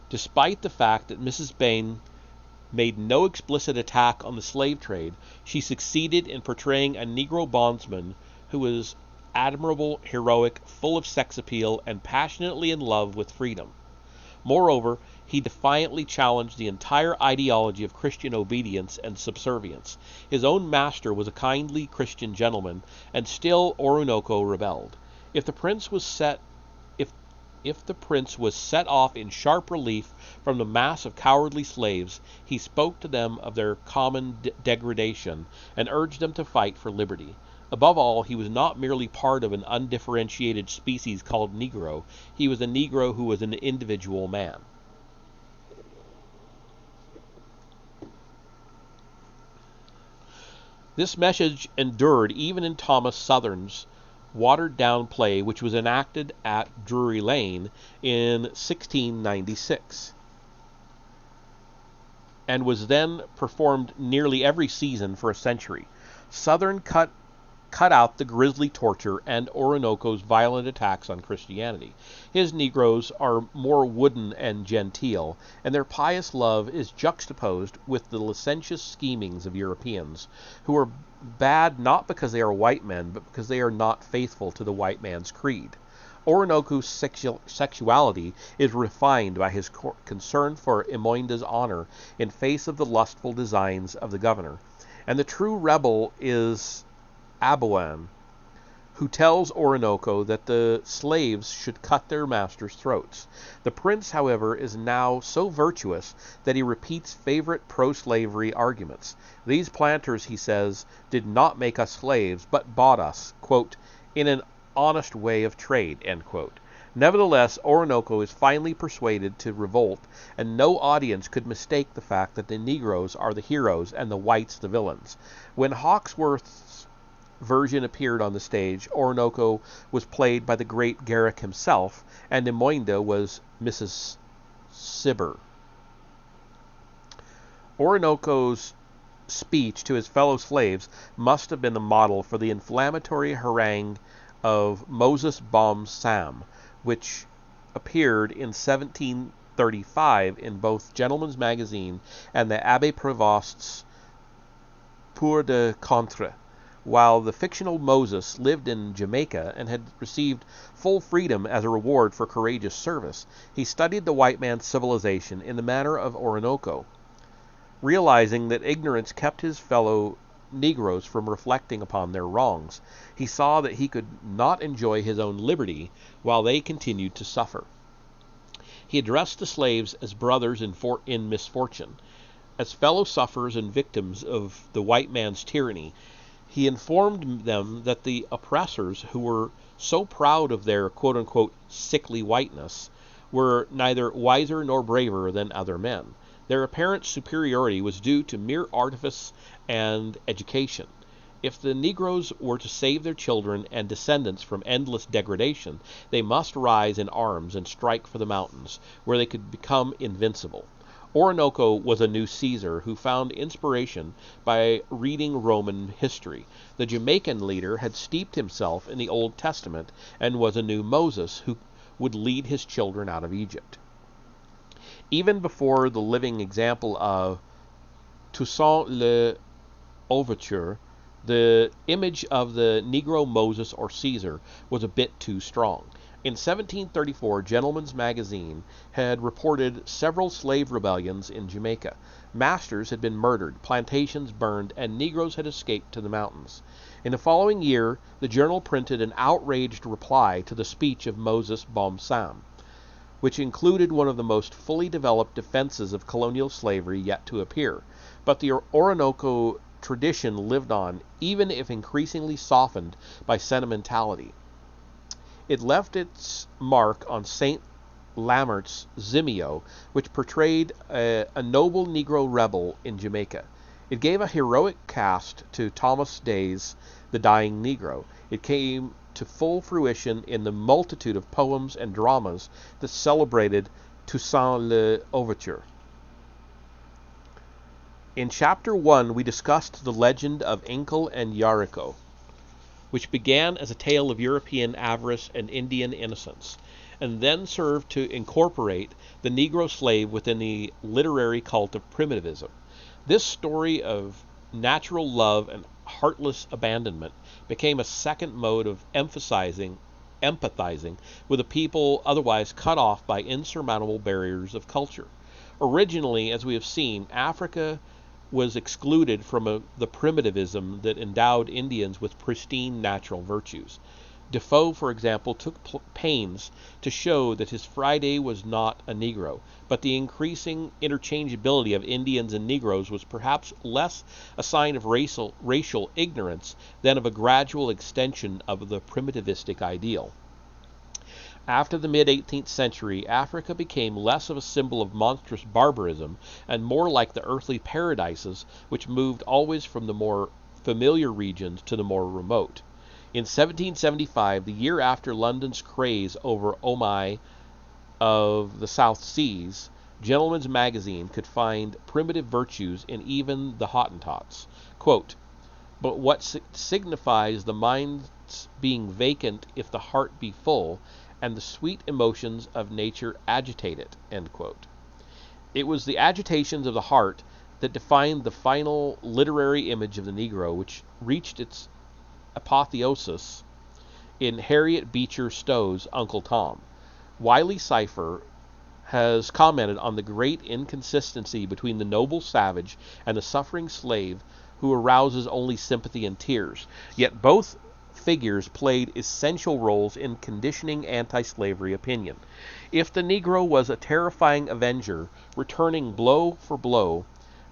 Despite the fact that Mrs. Bain made no explicit attack on the slave trade, she succeeded in portraying a Negro bondsman who was admirable, heroic, full of sex appeal, and passionately in love with freedom. Moreover, he defiantly challenged the entire ideology of Christian obedience and subservience. His own master was a kindly Christian gentleman, and still Orinoco rebelled. If the prince was set off in sharp relief from the mass of cowardly slaves, he spoke to them of their common degradation, and urged them to fight for liberty. Above all, he was not merely part of an undifferentiated species called Negro. He was a Negro who was an individual man. This message endured even in Thomas Southern's watered-down play, which was enacted at Drury Lane in 1696, and was then performed nearly every season for a century. Southern cut out the grisly torture and Orinoco's violent attacks on Christianity. His Negroes are more wooden and genteel, and their pious love is juxtaposed with the licentious schemings of Europeans, who are bad not because they are white men, but because they are not faithful to the white man's creed. Orinoco's sexuality is refined by his concern for Imoinda's honor in face of the lustful designs of the governor, and the true rebel is Aboan, who tells Orinoco that the slaves should cut their masters' throats. The prince, however, is now so virtuous that he repeats favorite pro-slavery arguments. These planters, he says, did not make us slaves, but bought us, quote, in an honest way of trade, end quote. Nevertheless, Orinoco is finally persuaded to revolt, and no audience could mistake the fact that the Negroes are the heroes and the whites the villains. When Hawkesworth's version appeared on the stage, Orinoco was played by the great Garrick himself, and Imoinda was Mrs. Cibber. Orinoco's speech to his fellow slaves must have been the model for the inflammatory harangue of Moses Bombs Sam, which appeared in 1735 in both Gentleman's Magazine and the Abbé Prévost's Pour de Contre. While the fictional Moses lived in Jamaica and had received full freedom as a reward for courageous service, he studied the white man's civilization in the manner of Orinoco. Realizing that ignorance kept his fellow Negroes from reflecting upon their wrongs, he saw that he could not enjoy his own liberty while they continued to suffer. He addressed the slaves as brothers in misfortune, as fellow sufferers and victims of the white man's tyranny. He informed them that the oppressors, who were so proud of their quote-unquote sickly whiteness, were neither wiser nor braver than other men. Their apparent superiority was due to mere artifice and education. If the Negroes were to save their children and descendants from endless degradation, they must rise in arms and strike for the mountains, where they could become invincible. Orinoco was a new Caesar who found inspiration by reading Roman history. The Jamaican leader had steeped himself in the Old Testament and was a new Moses who would lead his children out of Egypt. Even before the living example of Toussaint l'Ouverture, the image of the Negro Moses or Caesar was a bit too strong. In 1734, Gentleman's Magazine had reported several slave rebellions in Jamaica. Masters had been murdered, plantations burned, and Negroes had escaped to the mountains. In the following year, the journal printed an outraged reply to the speech of Moses Bomsam, which included one of the most fully developed defenses of colonial slavery yet to appear. But the Orinoco tradition lived on, even if increasingly softened by sentimentality. It left its mark on St. Lamart's Zimio, which portrayed a noble Negro rebel in Jamaica. It gave a heroic cast to Thomas Day's The Dying Negro. It came to full fruition in the multitude of poems and dramas that celebrated Toussaint l'Ouverture. In Chapter 1, we discussed the legend of Incal and Yarico, which began as a tale of European avarice and Indian innocence, and then served to incorporate the Negro slave within the literary cult of primitivism. This story of natural love and heartless abandonment became a second mode of empathizing with a people otherwise cut off by insurmountable barriers of culture. Originally, as we have seen, Africa was excluded from the primitivism that endowed Indians with pristine natural virtues. Defoe, for example, took pains to show that his Friday was not a Negro, but the increasing interchangeability of Indians and Negroes was perhaps less a sign of racial ignorance than of a gradual extension of the primitivistic ideal. After the mid-18th century, Africa became less of a symbol of monstrous barbarism and more like the earthly paradises which moved always from the more familiar regions to the more remote. In 1775, the year after London's craze over Omai of the South Seas, Gentleman's Magazine could find primitive virtues in even the Hottentots. Quote, "But what signifies the mind's being vacant if the heart be full, and the sweet emotions of nature agitate it." End quote. It was the agitations of the heart that defined the final literary image of the Negro, which reached its apotheosis in Harriet Beecher Stowe's Uncle Tom. Wiley Cypher has commented on the great inconsistency between the noble savage and the suffering slave who arouses only sympathy and tears. Yet both figures played essential roles in conditioning anti-slavery opinion. If the Negro was a terrifying avenger, returning blow for blow,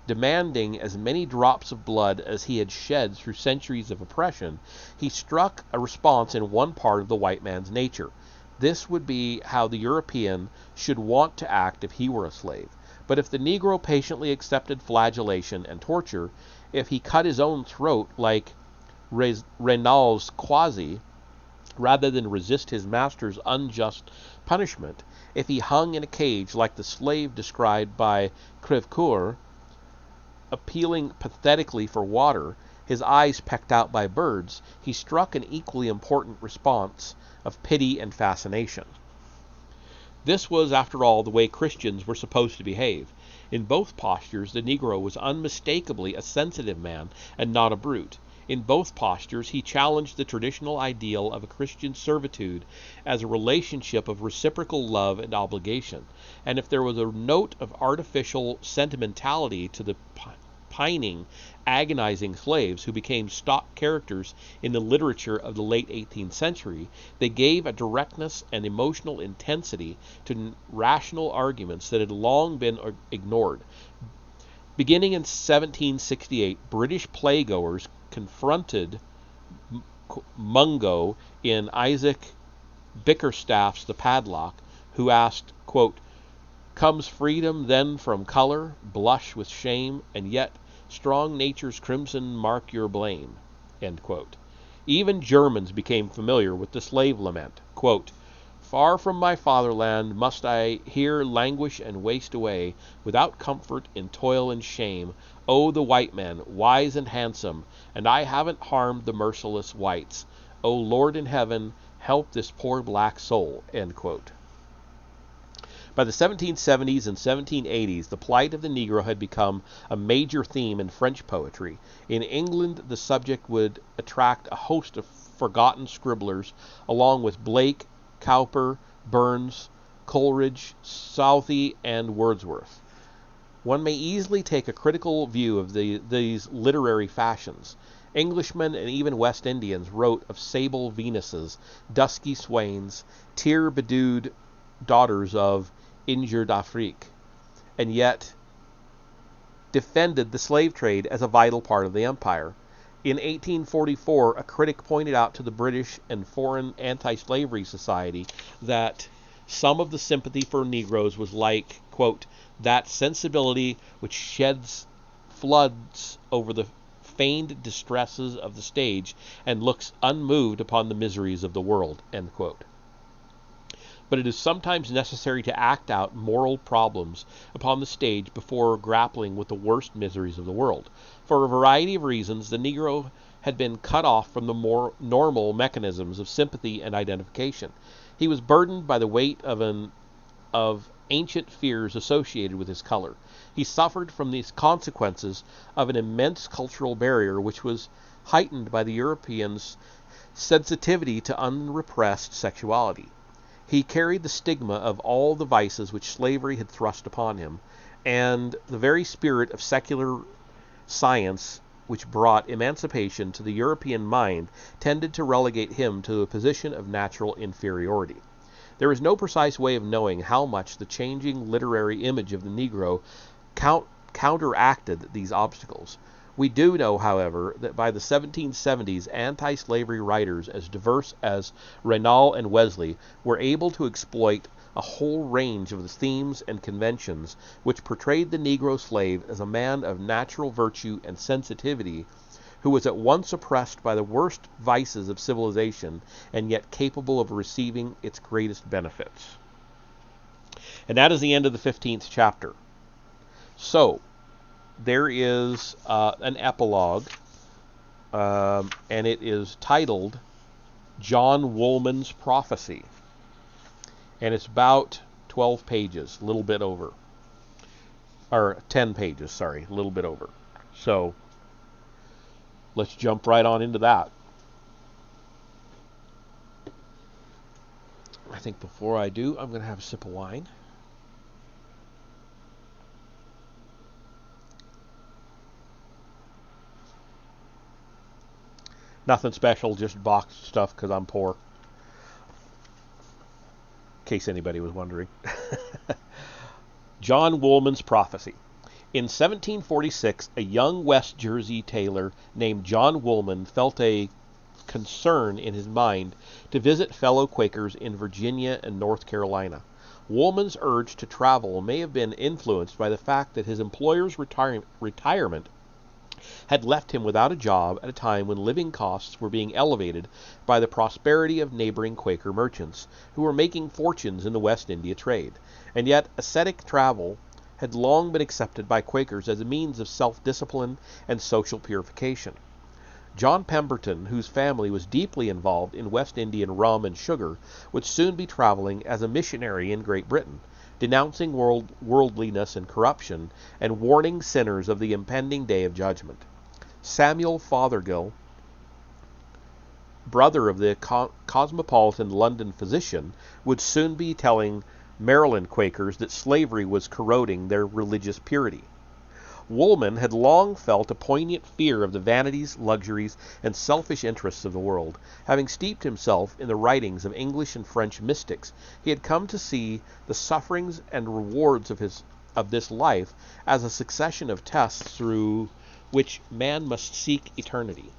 demanding as many drops of blood as he had shed through centuries of oppression, he struck a response in one part of the white man's nature. This would be how the European should want to act if he were a slave. But if the Negro patiently accepted flagellation and torture, if he cut his own throat like Reynal's Quasi, rather than resist his master's unjust punishment, if he hung in a cage like the slave described by Crèvecoeur, appealing pathetically for water, his eyes pecked out by birds, he struck an equally important response of pity and fascination. This was, after all, the way Christians were supposed to behave. In both postures, the Negro was unmistakably a sensitive man and not a brute. In both postures, he challenged the traditional ideal of a Christian servitude as a relationship of reciprocal love and obligation. And if there was a note of artificial sentimentality to the pining, agonizing slaves who became stock characters in the literature of the late 18th century, they gave a directness and emotional intensity to rational arguments that had long been ignored. Beginning in 1768, British playgoers confronted Mungo in Isaac Bickerstaff's The Padlock, who asked, quote, Comes freedom then from color, blush with shame, and yet strong nature's crimson mark your blame. End quote. Even Germans became familiar with the slave lament. Quote, Far from my fatherland must I here languish and waste away, without comfort, in toil and shame. O the white men, wise and handsome, and I haven't harmed the merciless whites. O Lord in heaven, help this poor black soul. End quote. By the 1770s and 1780s, the plight of the Negro had become a major theme in French poetry. In England, the subject would attract a host of forgotten scribblers, along with Blake, Cowper, Burns, Coleridge, Southey, and Wordsworth. One may easily take a critical view of these literary fashions. Englishmen and even West Indians wrote of sable Venuses, dusky swains, tear-bedewed daughters of injured Afrique, and yet defended the slave trade as a vital part of the empire. In 1844, a critic pointed out to the British and foreign anti-slavery society that some of the sympathy for Negroes was like, quote, that sensibility which sheds floods over the feigned distresses of the stage and looks unmoved upon the miseries of the world, end quote. But it is sometimes necessary to act out moral problems upon the stage before grappling with the worst miseries of the world. For a variety of reasons, the Negro had been cut off from the more normal mechanisms of sympathy and identification. He was burdened by the weight of ancient fears associated with his color. He suffered from these consequences of an immense cultural barrier which was heightened by the Europeans' sensitivity to unrepressed sexuality. He carried the stigma of all the vices which slavery had thrust upon him, and the very spirit of secular science which brought emancipation to the European mind tended to relegate him to a position of natural inferiority. There is no precise way of knowing how much the changing literary image of the Negro counteracted these obstacles. We do know, however, that by the 1770s, anti-slavery writers as diverse as Raynal and Wesley were able to exploit a whole range of the themes and conventions which portrayed the Negro slave as a man of natural virtue and sensitivity who was at once oppressed by the worst vices of civilization and yet capable of receiving its greatest benefits. And that is the end of the 15th chapter. So, there is an epilogue, and it is titled John Woolman's Prophecy. And it's about 12 pages, a little bit over. Or 10 pages, sorry, a little bit over. So, let's jump right on into that. I think before I do, I'm going to have a sip of wine. Nothing special, just boxed stuff because I'm poor. In case anybody was wondering. John Woolman's Prophecy. In 1746, a young West Jersey tailor named John Woolman felt a concern in his mind to visit fellow Quakers in Virginia and North Carolina. Woolman's urge to travel may have been influenced by the fact that his employer's retirement had left him without a job at a time when living costs were being elevated by the prosperity of neighboring Quaker merchants, who were making fortunes in the West India trade. And yet ascetic travel had long been accepted by Quakers as a means of self-discipline and social purification. John Pemberton, whose family was deeply involved in West Indian rum and sugar, would soon be traveling as a missionary in Great Britain, denouncing worldliness and corruption, and warning sinners of the impending day of judgment. Samuel Fothergill, brother of the cosmopolitan London physician, would soon be telling Maryland Quakers that slavery was corroding their religious purity. Woolman had long felt a poignant fear of the vanities, luxuries, and selfish interests of the world. Having steeped himself in the writings of English and French mystics, he had come to see the sufferings and rewards of this life as a succession of tests through which man must seek eternity.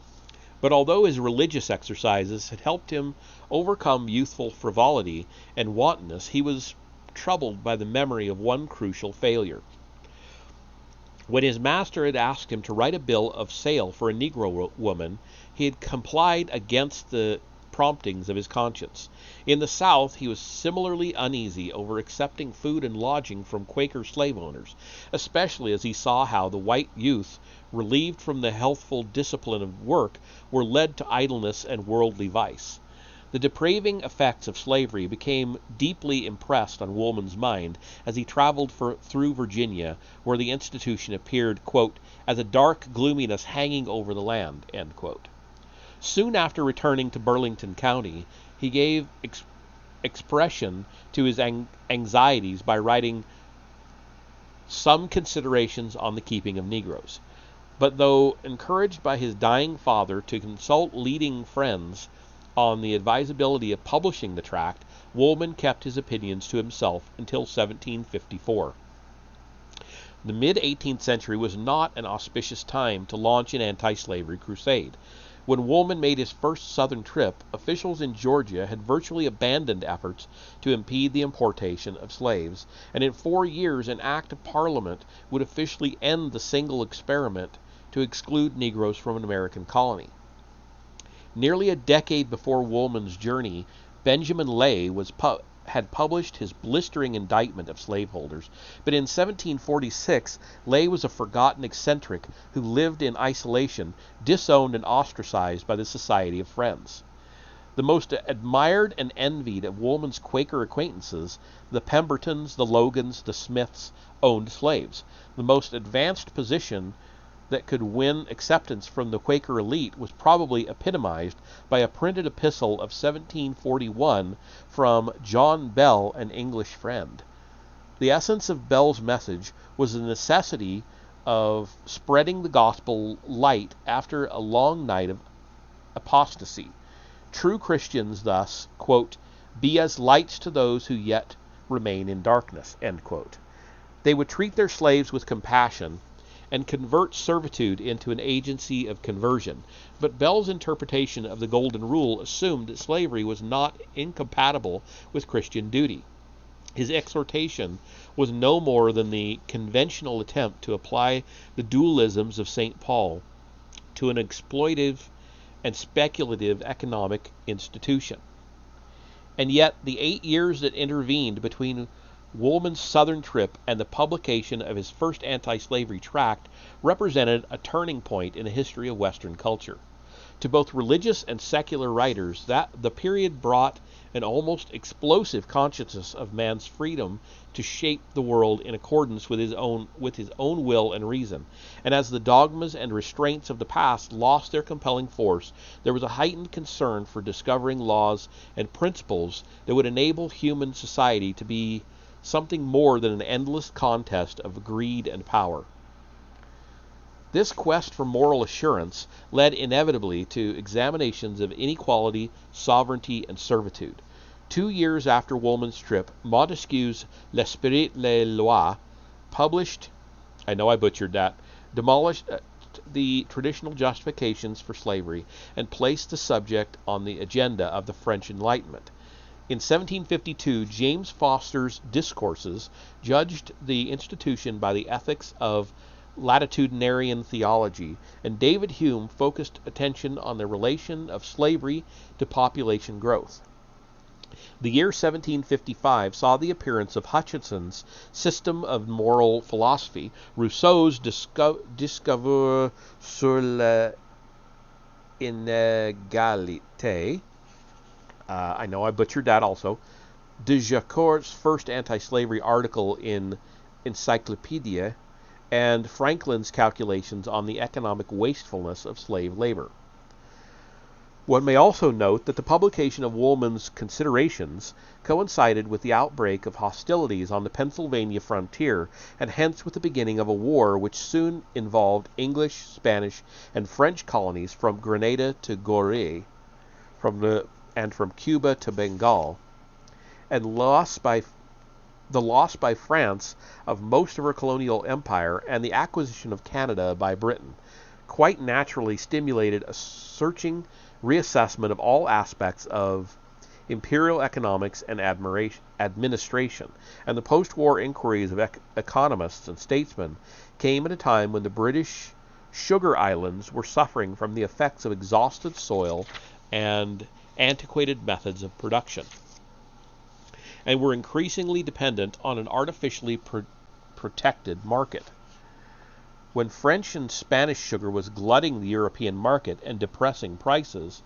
But although his religious exercises had helped him overcome youthful frivolity and wantonness, he was troubled by the memory of one crucial failure. When his master had asked him to write a bill of sale for a Negro woman, he had complied against the promptings of his conscience. In the South, he was similarly uneasy over accepting food and lodging from Quaker slave owners, especially as he saw how the white youth, relieved from the healthful discipline of work, were led to idleness and worldly vice. The depraving effects of slavery became deeply impressed on Woolman's mind as he traveled through Virginia, where the institution appeared, quote, as a dark gloominess hanging over the land, end quote. Soon after returning to Burlington County, he gave expression to his anxieties by writing Some Considerations on the Keeping of Negroes. But though encouraged by his dying father to consult leading friends on the advisability of publishing the tract, Woolman kept his opinions to himself until 1754. The mid-18th century was not an auspicious time to launch an anti-slavery crusade. When Woolman made his first southern trip, officials in Georgia had virtually abandoned efforts to impede the importation of slaves, and in 4 years an act of Parliament would officially end the single experiment to exclude Negroes from an American colony. Nearly a decade before Woolman's journey, Benjamin Lay had published his blistering indictment of slaveholders, but in 1746 Lay was a forgotten eccentric who lived in isolation, disowned and ostracized by the Society of Friends. The most admired and envied of Woolman's Quaker acquaintances, the Pembertons, the Logans, the Smiths, owned slaves. The most advanced position that could win acceptance from the Quaker elite was probably epitomized by a printed epistle of 1741 from John Bell, an English friend. The essence of Bell's message was the necessity of spreading the gospel light after a long night of apostasy. True Christians thus, quote, be as lights to those who yet remain in darkness, end quote. They would treat their slaves with compassion and convert servitude into an agency of conversion. But Bell's interpretation of the Golden Rule assumed that slavery was not incompatible with Christian duty. His exhortation was no more than the conventional attempt to apply the dualisms of St. Paul to an exploitive and speculative economic institution. And yet, the 8 years that intervened between Woolman's southern trip and the publication of his first anti-slavery tract represented a turning point in the history of Western culture. To both religious and secular writers, that the period brought an almost explosive consciousness of man's freedom to shape the world in accordance with his own will and reason. And as the dogmas and restraints of the past lost their compelling force, there was a heightened concern for discovering laws and principles that would enable human society to be something more than an endless contest of greed and power. This quest for moral assurance led inevitably to examinations of inequality, sovereignty, and servitude. 2 years after Woolman's trip, Montesquieu's L'Esprit les Lois, published, I know I butchered that, demolished the traditional justifications for slavery and placed the subject on the agenda of the French Enlightenment. In 1752, James Foster's Discourses judged the institution by the ethics of latitudinarian theology, and David Hume focused attention on the relation of slavery to population growth. The year 1755 saw the appearance of Hutchinson's System of Moral Philosophy, Rousseau's Discours sur l'inégalité, I know I butchered that also, de Jacquard's first anti-slavery article in Encyclopedia, and Franklin's calculations on the economic wastefulness of slave labor. One may also note that the publication of Woolman's Considerations coincided with the outbreak of hostilities on the Pennsylvania frontier, and hence with the beginning of a war which soon involved English, Spanish, and French colonies from Grenada to Goree, and from Cuba to Bengal, and the loss by France of most of her colonial empire and the acquisition of Canada by Britain quite naturally stimulated a searching reassessment of all aspects of imperial economics and administration, and the post-war inquiries of economists and statesmen came at a time when the British sugar islands were suffering from the effects of exhausted soil and antiquated methods of production, and were increasingly dependent on an artificially protected market. When French and Spanish sugar was glutting the European market and depressing prices,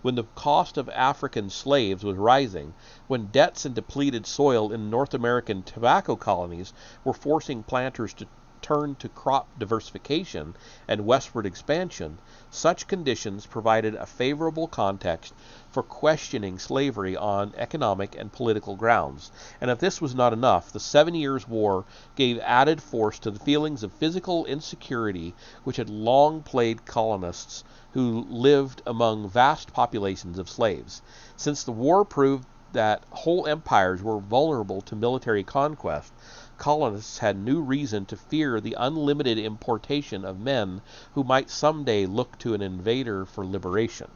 when the cost of African slaves was rising, when debts and depleted soil in North American tobacco colonies were forcing planters to turn to crop diversification and westward expansion, such conditions provided a favorable context for questioning slavery on economic and political grounds. And if this was not enough, the 7 Years' War gave added force to the feelings of physical insecurity which had long plagued colonists who lived among vast populations of slaves. Since the war proved that whole empires were vulnerable to military conquest, colonists had new reason to fear the unlimited importation of men who might someday look to an invader for liberation.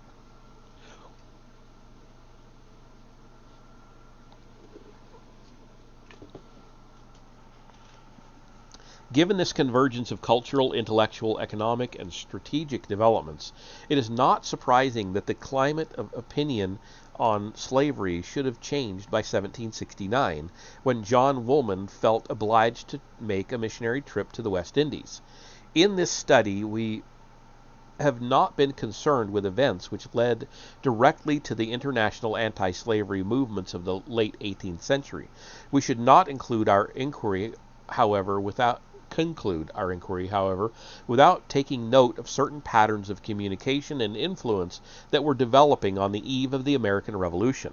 Given this convergence of cultural, intellectual, economic, and strategic developments, it is not surprising that the climate of opinion on slavery should have changed by 1769, when John Woolman felt obliged to make a missionary trip to the West Indies. In this study, we have not been concerned with events which led directly to the international anti-slavery movements of the late 18th century. We should not conclude our inquiry, however, without taking note of certain patterns of communication and influence that were developing on the eve of the American Revolution.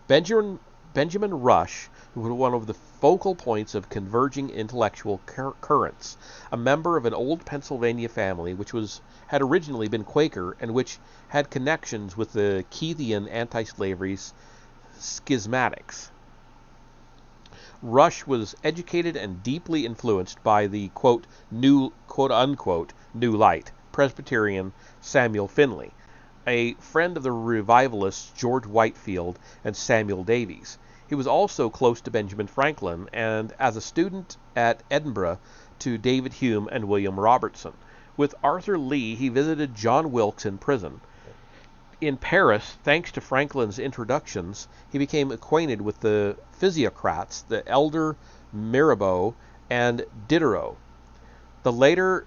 Benjamin Rush was one of the focal points of converging intellectual currents, a member of an old Pennsylvania family which had originally been Quaker and which had connections with the Keithian anti-slavery schismatics. Rush was educated and deeply influenced by the quote unquote new light Presbyterian Samuel Finley, a friend of the revivalists George Whitefield and Samuel Davies. He was also close to Benjamin Franklin, and as a student at Edinburgh to David Hume and William Robertson. With Arthur Lee, he visited John Wilkes in prison. In Paris, thanks to Franklin's introductions, he became acquainted with the physiocrats, the elder Mirabeau and Diderot. The latter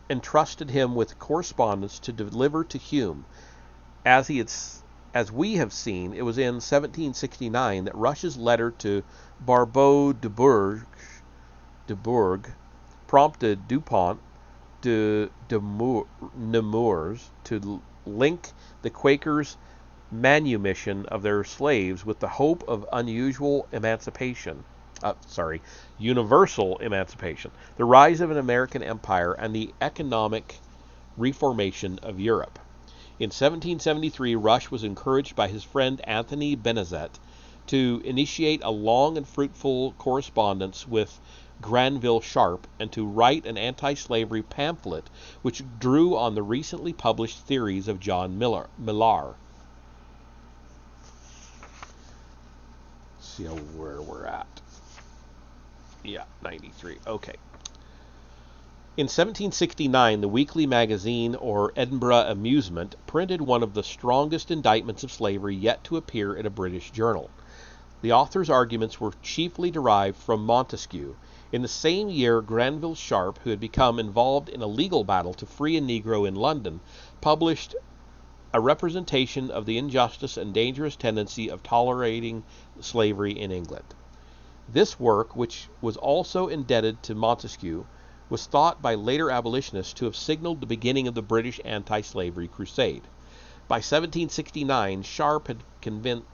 entrusted him with correspondence to deliver to Hume. As we have seen, it was in 1769 that Rush's letter to Barbeau de Bourg prompted Dupont de Nemours to link the Quakers' manumission of their slaves with the hope of universal emancipation, the rise of an American empire, and the economic reformation of Europe. In 1773, Rush was encouraged by his friend Anthony Benezet to initiate a long and fruitful correspondence with Granville Sharp and to write an anti-slavery pamphlet which drew on the recently published theories of John Millar. Let's see where we're at. Yeah, 93. Okay. In 1769, the weekly magazine, or Edinburgh Amusement, printed one of the strongest indictments of slavery yet to appear in a British journal. The author's arguments were chiefly derived from Montesquieu. In the same year, Granville Sharp, who had become involved in a legal battle to free a Negro in London, published a representation of the injustice and dangerous tendency of tolerating slavery in England. This work, which was also indebted to Montesquieu, was thought by later abolitionists to have signaled the beginning of the British anti-slavery crusade. By 1769, Sharp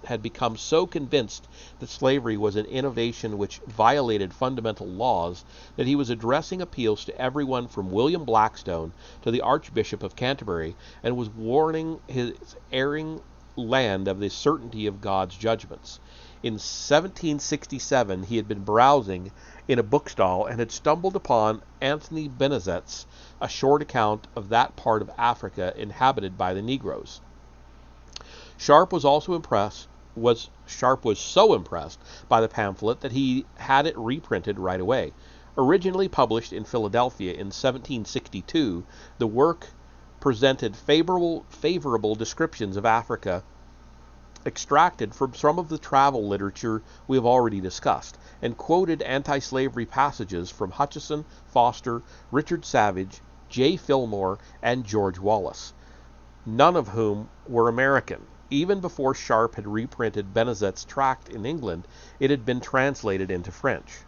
had become so convinced that slavery was an innovation which violated fundamental laws that he was addressing appeals to everyone from William Blackstone to the Archbishop of Canterbury, and was warning his erring land of the certainty of God's judgments. In 1767, he had been browsing in a bookstall and had stumbled upon Anthony Benezet's A Short Account of that Part of Africa Inhabited by the Negroes. Sharp was so impressed by the pamphlet that he had it reprinted right away. Originally published in Philadelphia in 1762, the work presented favorable descriptions of Africa extracted from some of the travel literature we have already discussed, and quoted anti-slavery passages from Hutcheson, Foster, Richard Savage, J. Fillmore, and George Wallace, none of whom were American. Even before Sharp had reprinted Benezet's tract in England, it had been translated into French.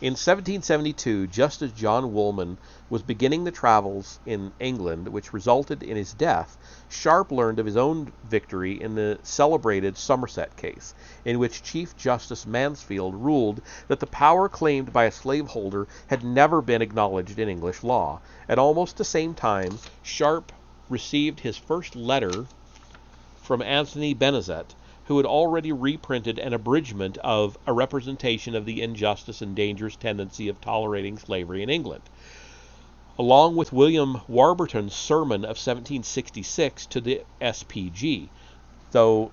In 1772, just as John Woolman was beginning the travels in England, which resulted in his death, Sharp learned of his own victory in the celebrated Somerset case, in which Chief Justice Mansfield ruled that the power claimed by a slaveholder had never been acknowledged in English law. At almost the same time, Sharp received his first letter from Anthony Benezet, who had already reprinted an abridgment of A Representation of the Injustice and Dangerous Tendency of Tolerating Slavery in England, along with William Warburton's sermon of 1766 to the SPG, though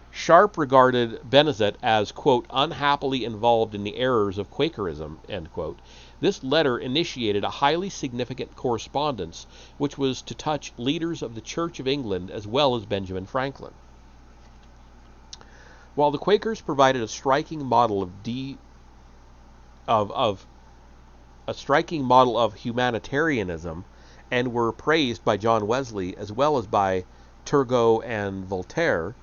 Sharp regarded Benezet as, quote, unhappily involved in the errors of Quakerism, end quote. This letter initiated a highly significant correspondence which was to touch leaders of the Church of England as well as Benjamin Franklin. While the Quakers provided a striking model of humanitarianism and were praised by John Wesley as well as by Turgot and Voltaire,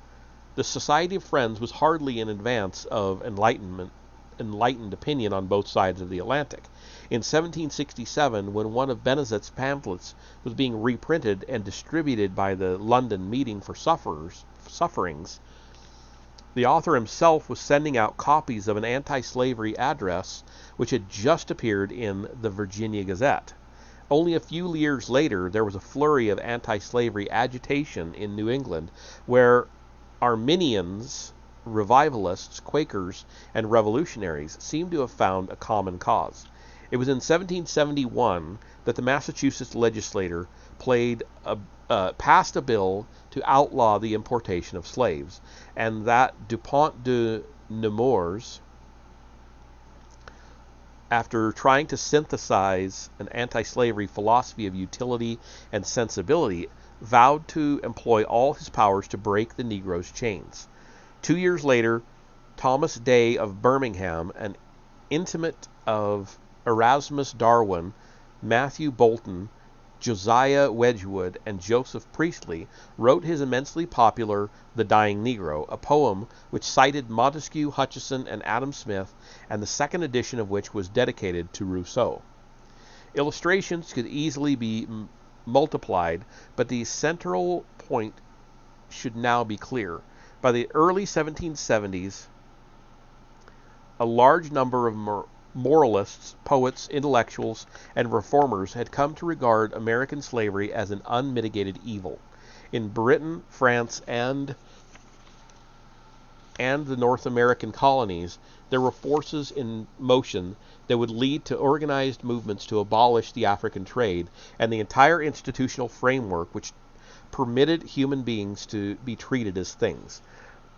the Society of Friends was hardly in advance of enlightened opinion on both sides of the Atlantic. In 1767, when one of Benezet's pamphlets was being reprinted and distributed by the London Meeting for Sufferings, the author himself was sending out copies of an anti-slavery address which had just appeared in the Virginia Gazette. Only a few years later, there was a flurry of anti-slavery agitation in New England, where Arminians, revivalists, Quakers, and revolutionaries seemed to have found a common cause. It was in 1771 that the Massachusetts legislature passed a bill to outlaw the importation of slaves, and that Dupont de Nemours, after trying to synthesize an anti-slavery philosophy of utility and sensibility, vowed to employ all his powers to break the Negro's chains. 2 years later, Thomas Day of Birmingham, an intimate of Erasmus Darwin, Matthew Bolton, Josiah Wedgwood, and Joseph Priestley, wrote his immensely popular The Dying Negro, a poem which cited Montesquieu, Hutcheson, and Adam Smith, and the second edition of which was dedicated to Rousseau. Illustrations could easily be multiplied, but the central point should now be clear. By the early 1770s, a large number of moralists, poets, intellectuals, and reformers had come to regard American slavery as an unmitigated evil. In Britain, France, and the North American colonies, there were forces in motion that would lead to organized movements to abolish the African trade and the entire institutional framework which permitted human beings to be treated as things.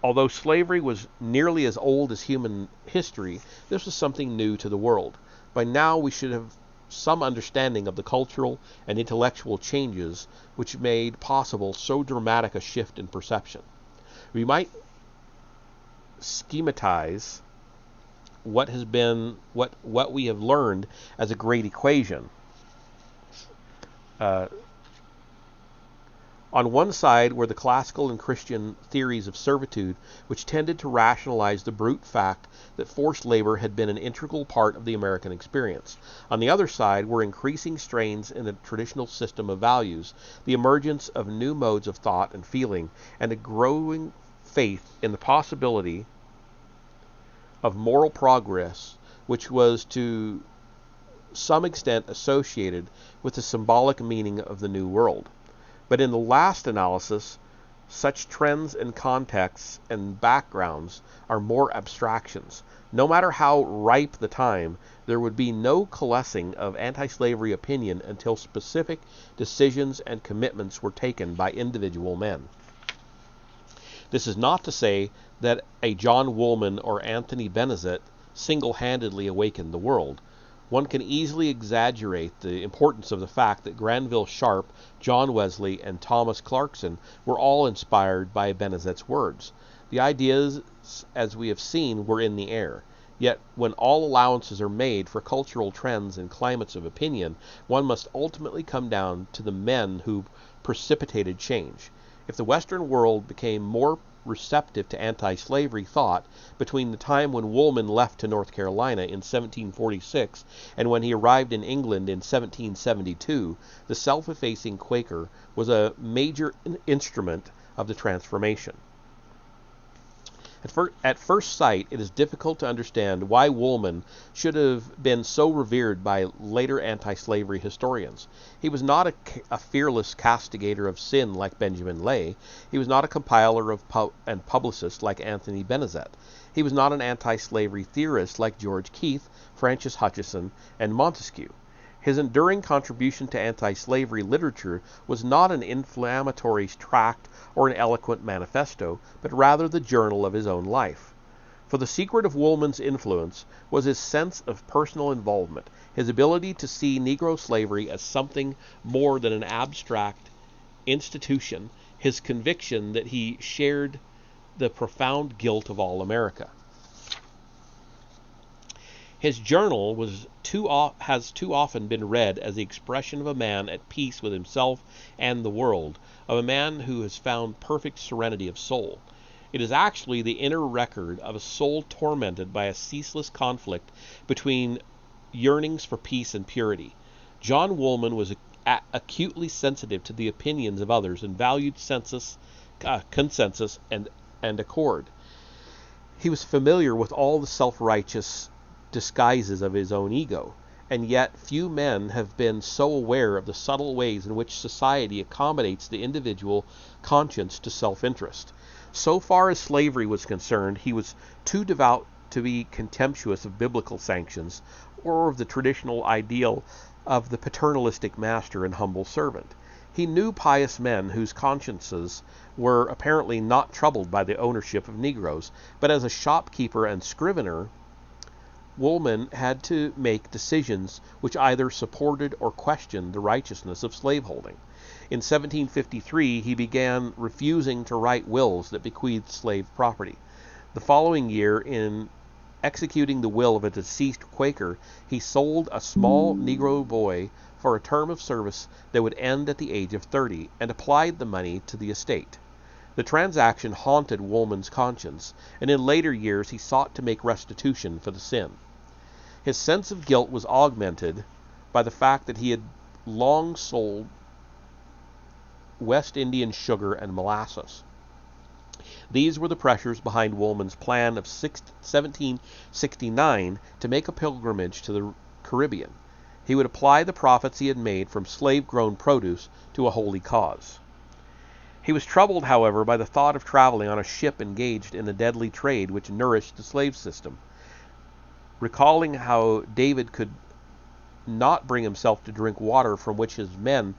Although slavery was nearly as old as human history, this was something new to the world. By now we should have some understanding of the cultural and intellectual changes which made possible so dramatic a shift in perception. We might schematize what we have learned as a great equation. On one side were the classical and Christian theories of servitude, which tended to rationalize the brute fact that forced labor had been an integral part of the American experience. On the other side were increasing strains in the traditional system of values, the emergence of new modes of thought and feeling, and a growing faith in the possibility of moral progress, which was to some extent associated with the symbolic meaning of the New World. But in the last analysis, such trends and contexts and backgrounds are more abstractions. No matter how ripe the time, there would be no coalescing of anti-slavery opinion until specific decisions and commitments were taken by individual men. This is not to say that a John Woolman or Anthony Benezet single-handedly awakened the world. One can easily exaggerate the importance of the fact that Granville Sharp, John Wesley, and Thomas Clarkson were all inspired by Benezet's words. The ideas, as we have seen, were in the air. Yet, when all allowances are made for cultural trends and climates of opinion, one must ultimately come down to the men who precipitated change. If the Western world became more receptive to anti-slavery thought between the time when Woolman left to North Carolina in 1746 and when he arrived in England in 1772, the self-effacing Quaker was a major instrument of the transformation. At first sight, it is difficult to understand why Woolman should have been so revered by later anti-slavery historians. He was not a fearless castigator of sin like Benjamin Lay. He was not a compiler and publicist like Anthony Benezet. He was not an anti-slavery theorist like George Keith, Francis Hutcheson, and Montesquieu. His enduring contribution to anti-slavery literature was not an inflammatory tract or an eloquent manifesto, but rather the journal of his own life. For the secret of Woolman's influence was his sense of personal involvement, his ability to see Negro slavery as something more than an abstract institution, his conviction that he shared the profound guilt of all America. His journal has too often been read as the expression of a man at peace with himself and the world, of a man who has found perfect serenity of soul. It is actually the inner record of a soul tormented by a ceaseless conflict between yearnings for peace and purity. John Woolman was acutely sensitive to the opinions of others and valued consensus and accord. He was familiar with all the self-righteous disguises of his own ego, and yet few men have been so aware of the subtle ways in which society accommodates the individual conscience to self-interest. So far as slavery was concerned, he was too devout to be contemptuous of biblical sanctions or of the traditional ideal of the paternalistic master and humble servant. He knew pious men whose consciences were apparently not troubled by the ownership of Negroes, but as a shopkeeper and scrivener, Woolman had to make decisions which either supported or questioned the righteousness of slaveholding. In 1753, he began refusing to write wills that bequeathed slave property. The following year, in executing the will of a deceased Quaker, he sold a small Negro boy for a term of service that would end at the age of 30, and applied the money to the estate. The transaction haunted Woolman's conscience, and in later years he sought to make restitution for the sin. His sense of guilt was augmented by the fact that he had long sold West Indian sugar and molasses. These were the pressures behind Woolman's plan of 1769 to make a pilgrimage to the Caribbean. He would apply the profits he had made from slave-grown produce to a holy cause. He was troubled, however, by the thought of traveling on a ship engaged in a deadly trade which nourished the slave system. Recalling how David could not bring himself to drink water for which his men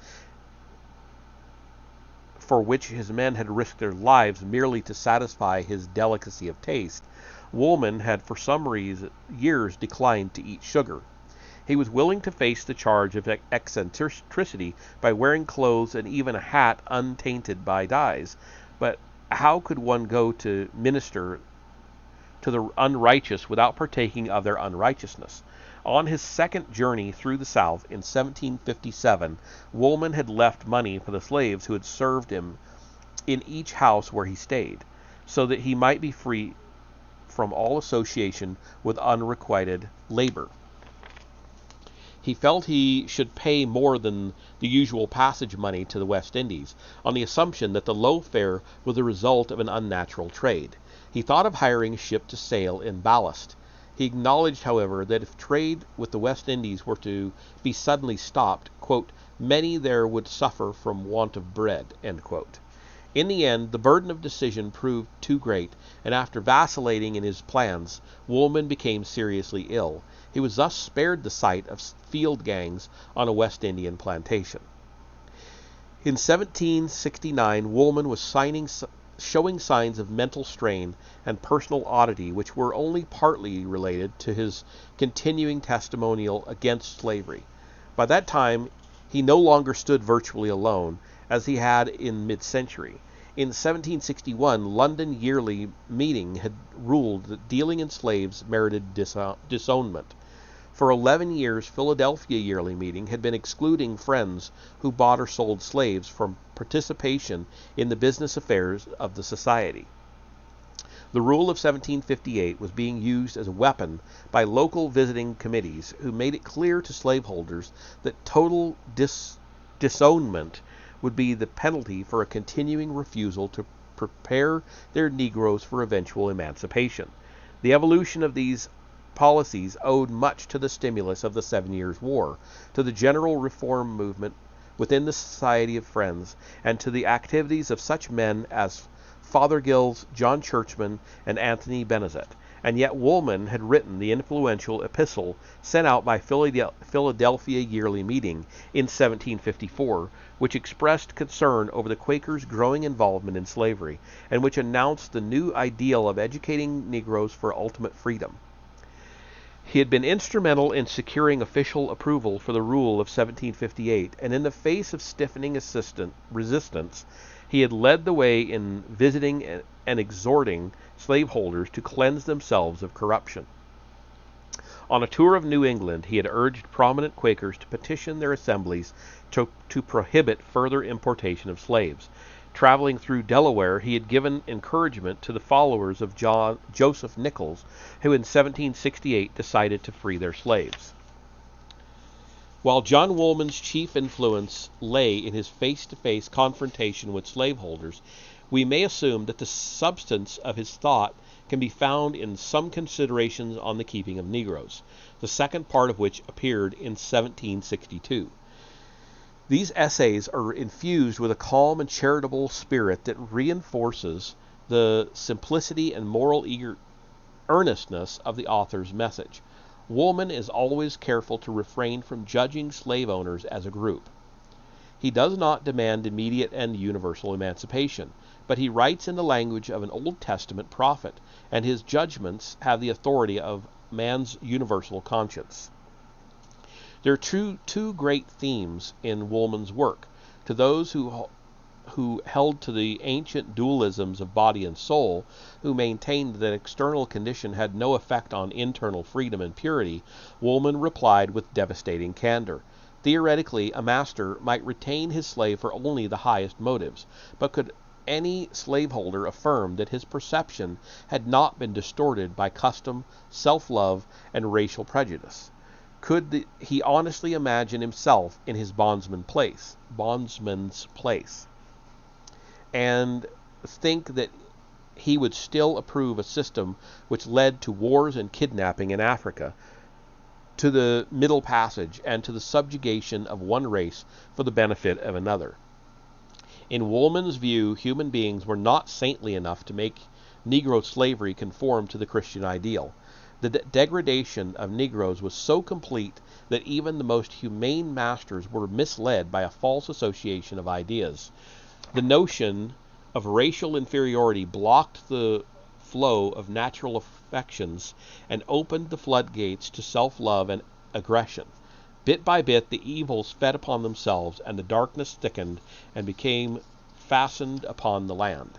had risked their lives merely to satisfy his delicacy of taste, Woolman had for some years declined to eat sugar. He was willing to face the charge of eccentricity by wearing clothes and even a hat untainted by dyes, but how could one go to minister to the unrighteous without partaking of their unrighteousness? On his second journey through the South in 1757, Woolman had left money for the slaves who had served him in each house where he stayed, so that he might be free from all association with unrequited labor. He felt he should pay more than the usual passage money to the West Indies, on the assumption that the low fare was the result of an unnatural trade. He thought of hiring a ship to sail in ballast. He acknowledged, however, that if trade with the West Indies were to be suddenly stopped, quote, many there would suffer from want of bread, end quote. In the end, the burden of decision proved too great, and after vacillating in his plans, Woolman became seriously ill. He was thus spared the sight of field gangs on a West Indian plantation. In 1769, Woolman was showing signs of mental strain and personal oddity which were only partly related to his continuing testimonial against slavery. By that time, he no longer stood virtually alone, as he had in mid-century. In 1761, London Yearly Meeting had ruled that dealing in slaves merited disownment. For 11 years, Philadelphia Yearly Meeting had been excluding friends who bought or sold slaves from participation in the business affairs of the society. The rule of 1758 was being used as a weapon by local visiting committees who made it clear to slaveholders that total disownment would be the penalty for a continuing refusal to prepare their Negroes for eventual emancipation. The evolution of these policies owed much to the stimulus of the 7 Years' War, to the general reform movement within the Society of Friends, and to the activities of such men as Fothergills, John Churchman, and Anthony Benezet. And yet Woolman had written the influential epistle sent out by Philadelphia Yearly Meeting in 1754, which expressed concern over the Quakers' growing involvement in slavery, and which announced the new ideal of educating Negroes for ultimate freedom. He had been instrumental in securing official approval for the rule of 1758, and in the face of stiffening resistance, he had led the way in visiting and exhorting slaveholders to cleanse themselves of corruption. On a tour of New England, he had urged prominent Quakers to petition their assemblies to prohibit further importation of slaves. Traveling through Delaware, he had given encouragement to the followers of Joseph Nichols, who in 1768 decided to free their slaves. While John Woolman's chief influence lay in his face-to-face confrontation with slaveholders, we may assume that the substance of his thought can be found in some considerations on the keeping of Negroes, the second part of which appeared in 1762. These essays are infused with a calm and charitable spirit that reinforces the simplicity and moral earnestness of the author's message. Woolman is always careful to refrain from judging slave owners as a group. He does not demand immediate and universal emancipation, but he writes in the language of an Old Testament prophet, and his judgments have the authority of man's universal conscience. There are two great themes in Woolman's work. To those who held to the ancient dualisms of body and soul, who maintained that external condition had no effect on internal freedom and purity, Woolman replied with devastating candor. Theoretically, a master might retain his slave for only the highest motives, but could any slaveholder affirm that his perception had not been distorted by custom, self-love, and racial prejudice? Could he honestly imagine himself in his bondsman's place, and think that he would still approve a system which led to wars and kidnapping in Africa, to the Middle Passage, and to the subjugation of one race for the benefit of another? In Woolman's view, human beings were not saintly enough to make Negro slavery conform to the Christian ideal. The degradation of Negroes was so complete that even the most humane masters were misled by a false association of ideas. The notion of racial inferiority blocked the flow of natural affections and opened the floodgates to self-love and aggression. Bit by bit, the evils fed upon themselves, and the darkness thickened and became fastened upon the land.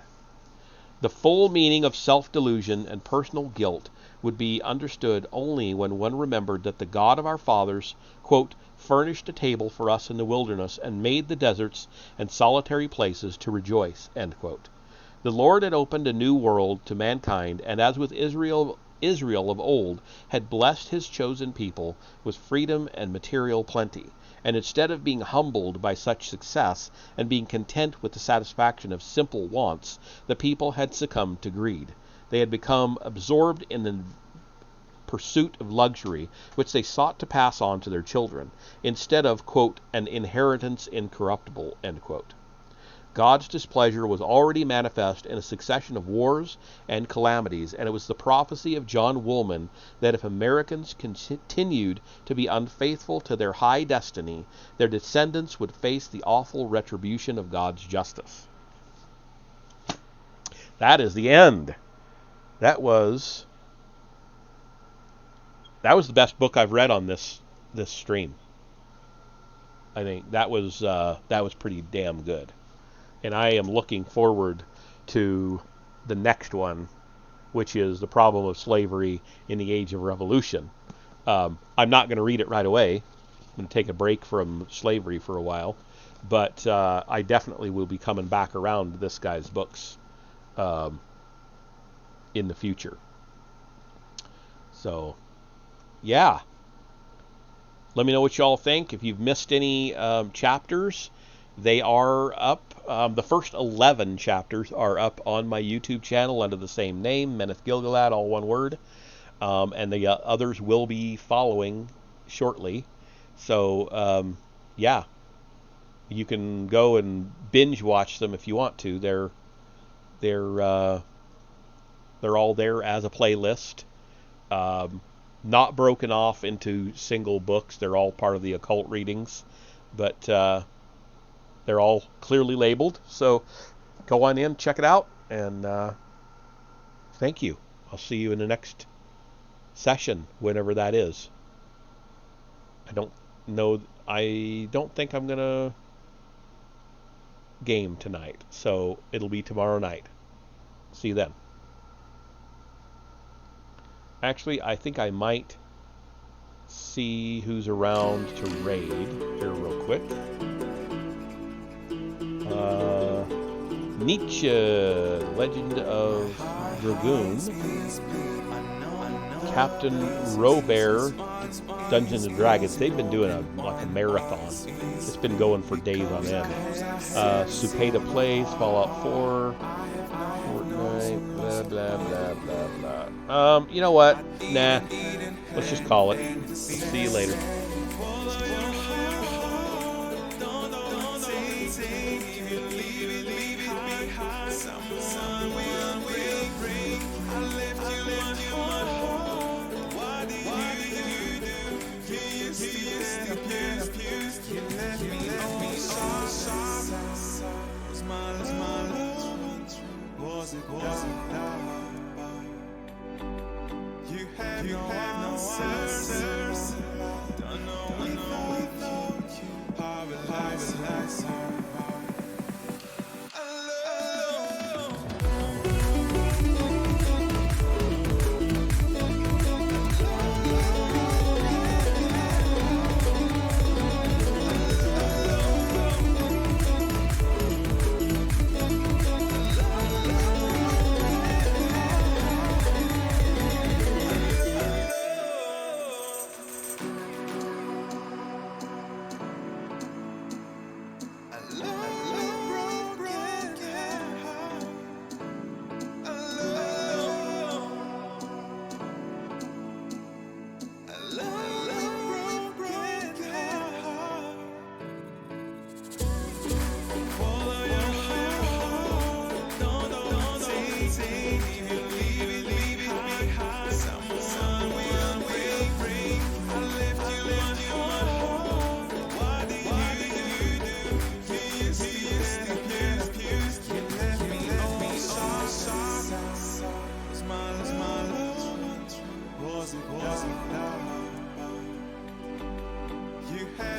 The full meaning of self-delusion and personal guilt would be understood only when one remembered that the God of our fathers, quote, furnished a table for us in the wilderness and made the deserts and solitary places to rejoice, end quote. The Lord had opened a new world to mankind, and as with Israel of old, had blessed his chosen people with freedom and material plenty. And instead of being humbled by such success and being content with the satisfaction of simple wants, the people had succumbed to greed. They had become absorbed in the pursuit of luxury, which they sought to pass on to their children, instead of, quote, an inheritance incorruptible, end quote. God's displeasure was already manifest in a succession of wars and calamities, and it was the prophecy of John Woolman that if Americans continued to be unfaithful to their high destiny, their descendants would face the awful retribution of God's justice. That is the end. That was the best book I've read on this stream. I think that was pretty damn good. And I am looking forward to the next one, which is The Problem of Slavery in the Age of Revolution. I'm not going to read it right away. I'm going to take a break from slavery for a while. But I definitely will be coming back around to this guy's books in the future. So, yeah. Let me know what y'all think. If you've missed any chapters, they are up. The first 11 chapters are up on my YouTube channel under the same name, Meneth Gilgalad, all one word. And the others will be following shortly. So, yeah. You can go and binge watch them if you want to. They're all there as a playlist. Not broken off into single books. They're all part of the occult readings. But they're all clearly labeled. So go on in, check it out, and thank you. I'll see you in the next session, whenever that is. I don't think I'm going to game tonight. So it'll be tomorrow night. See you then. Actually, I think I might see who's around to raid here real quick. Nietzsche, Legend of Dragoon, Captain Robert, Dungeons and Dragons. They've been doing a marathon. It's been going for days on end. Supeda Plays, Fallout 4, Fortnite, blah, blah, blah, blah, blah. You know what? Nah. Let's just call it. See you later. You have no answers. Don't know without you. How will I survive?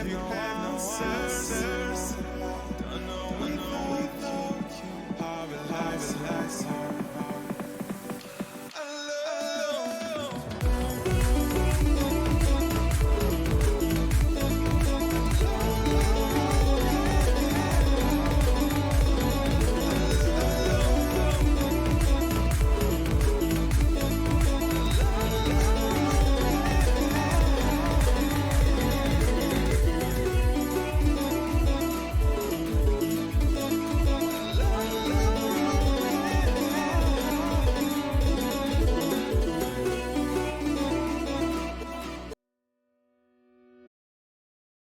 You have no answers. Don't know without you. How will I survive?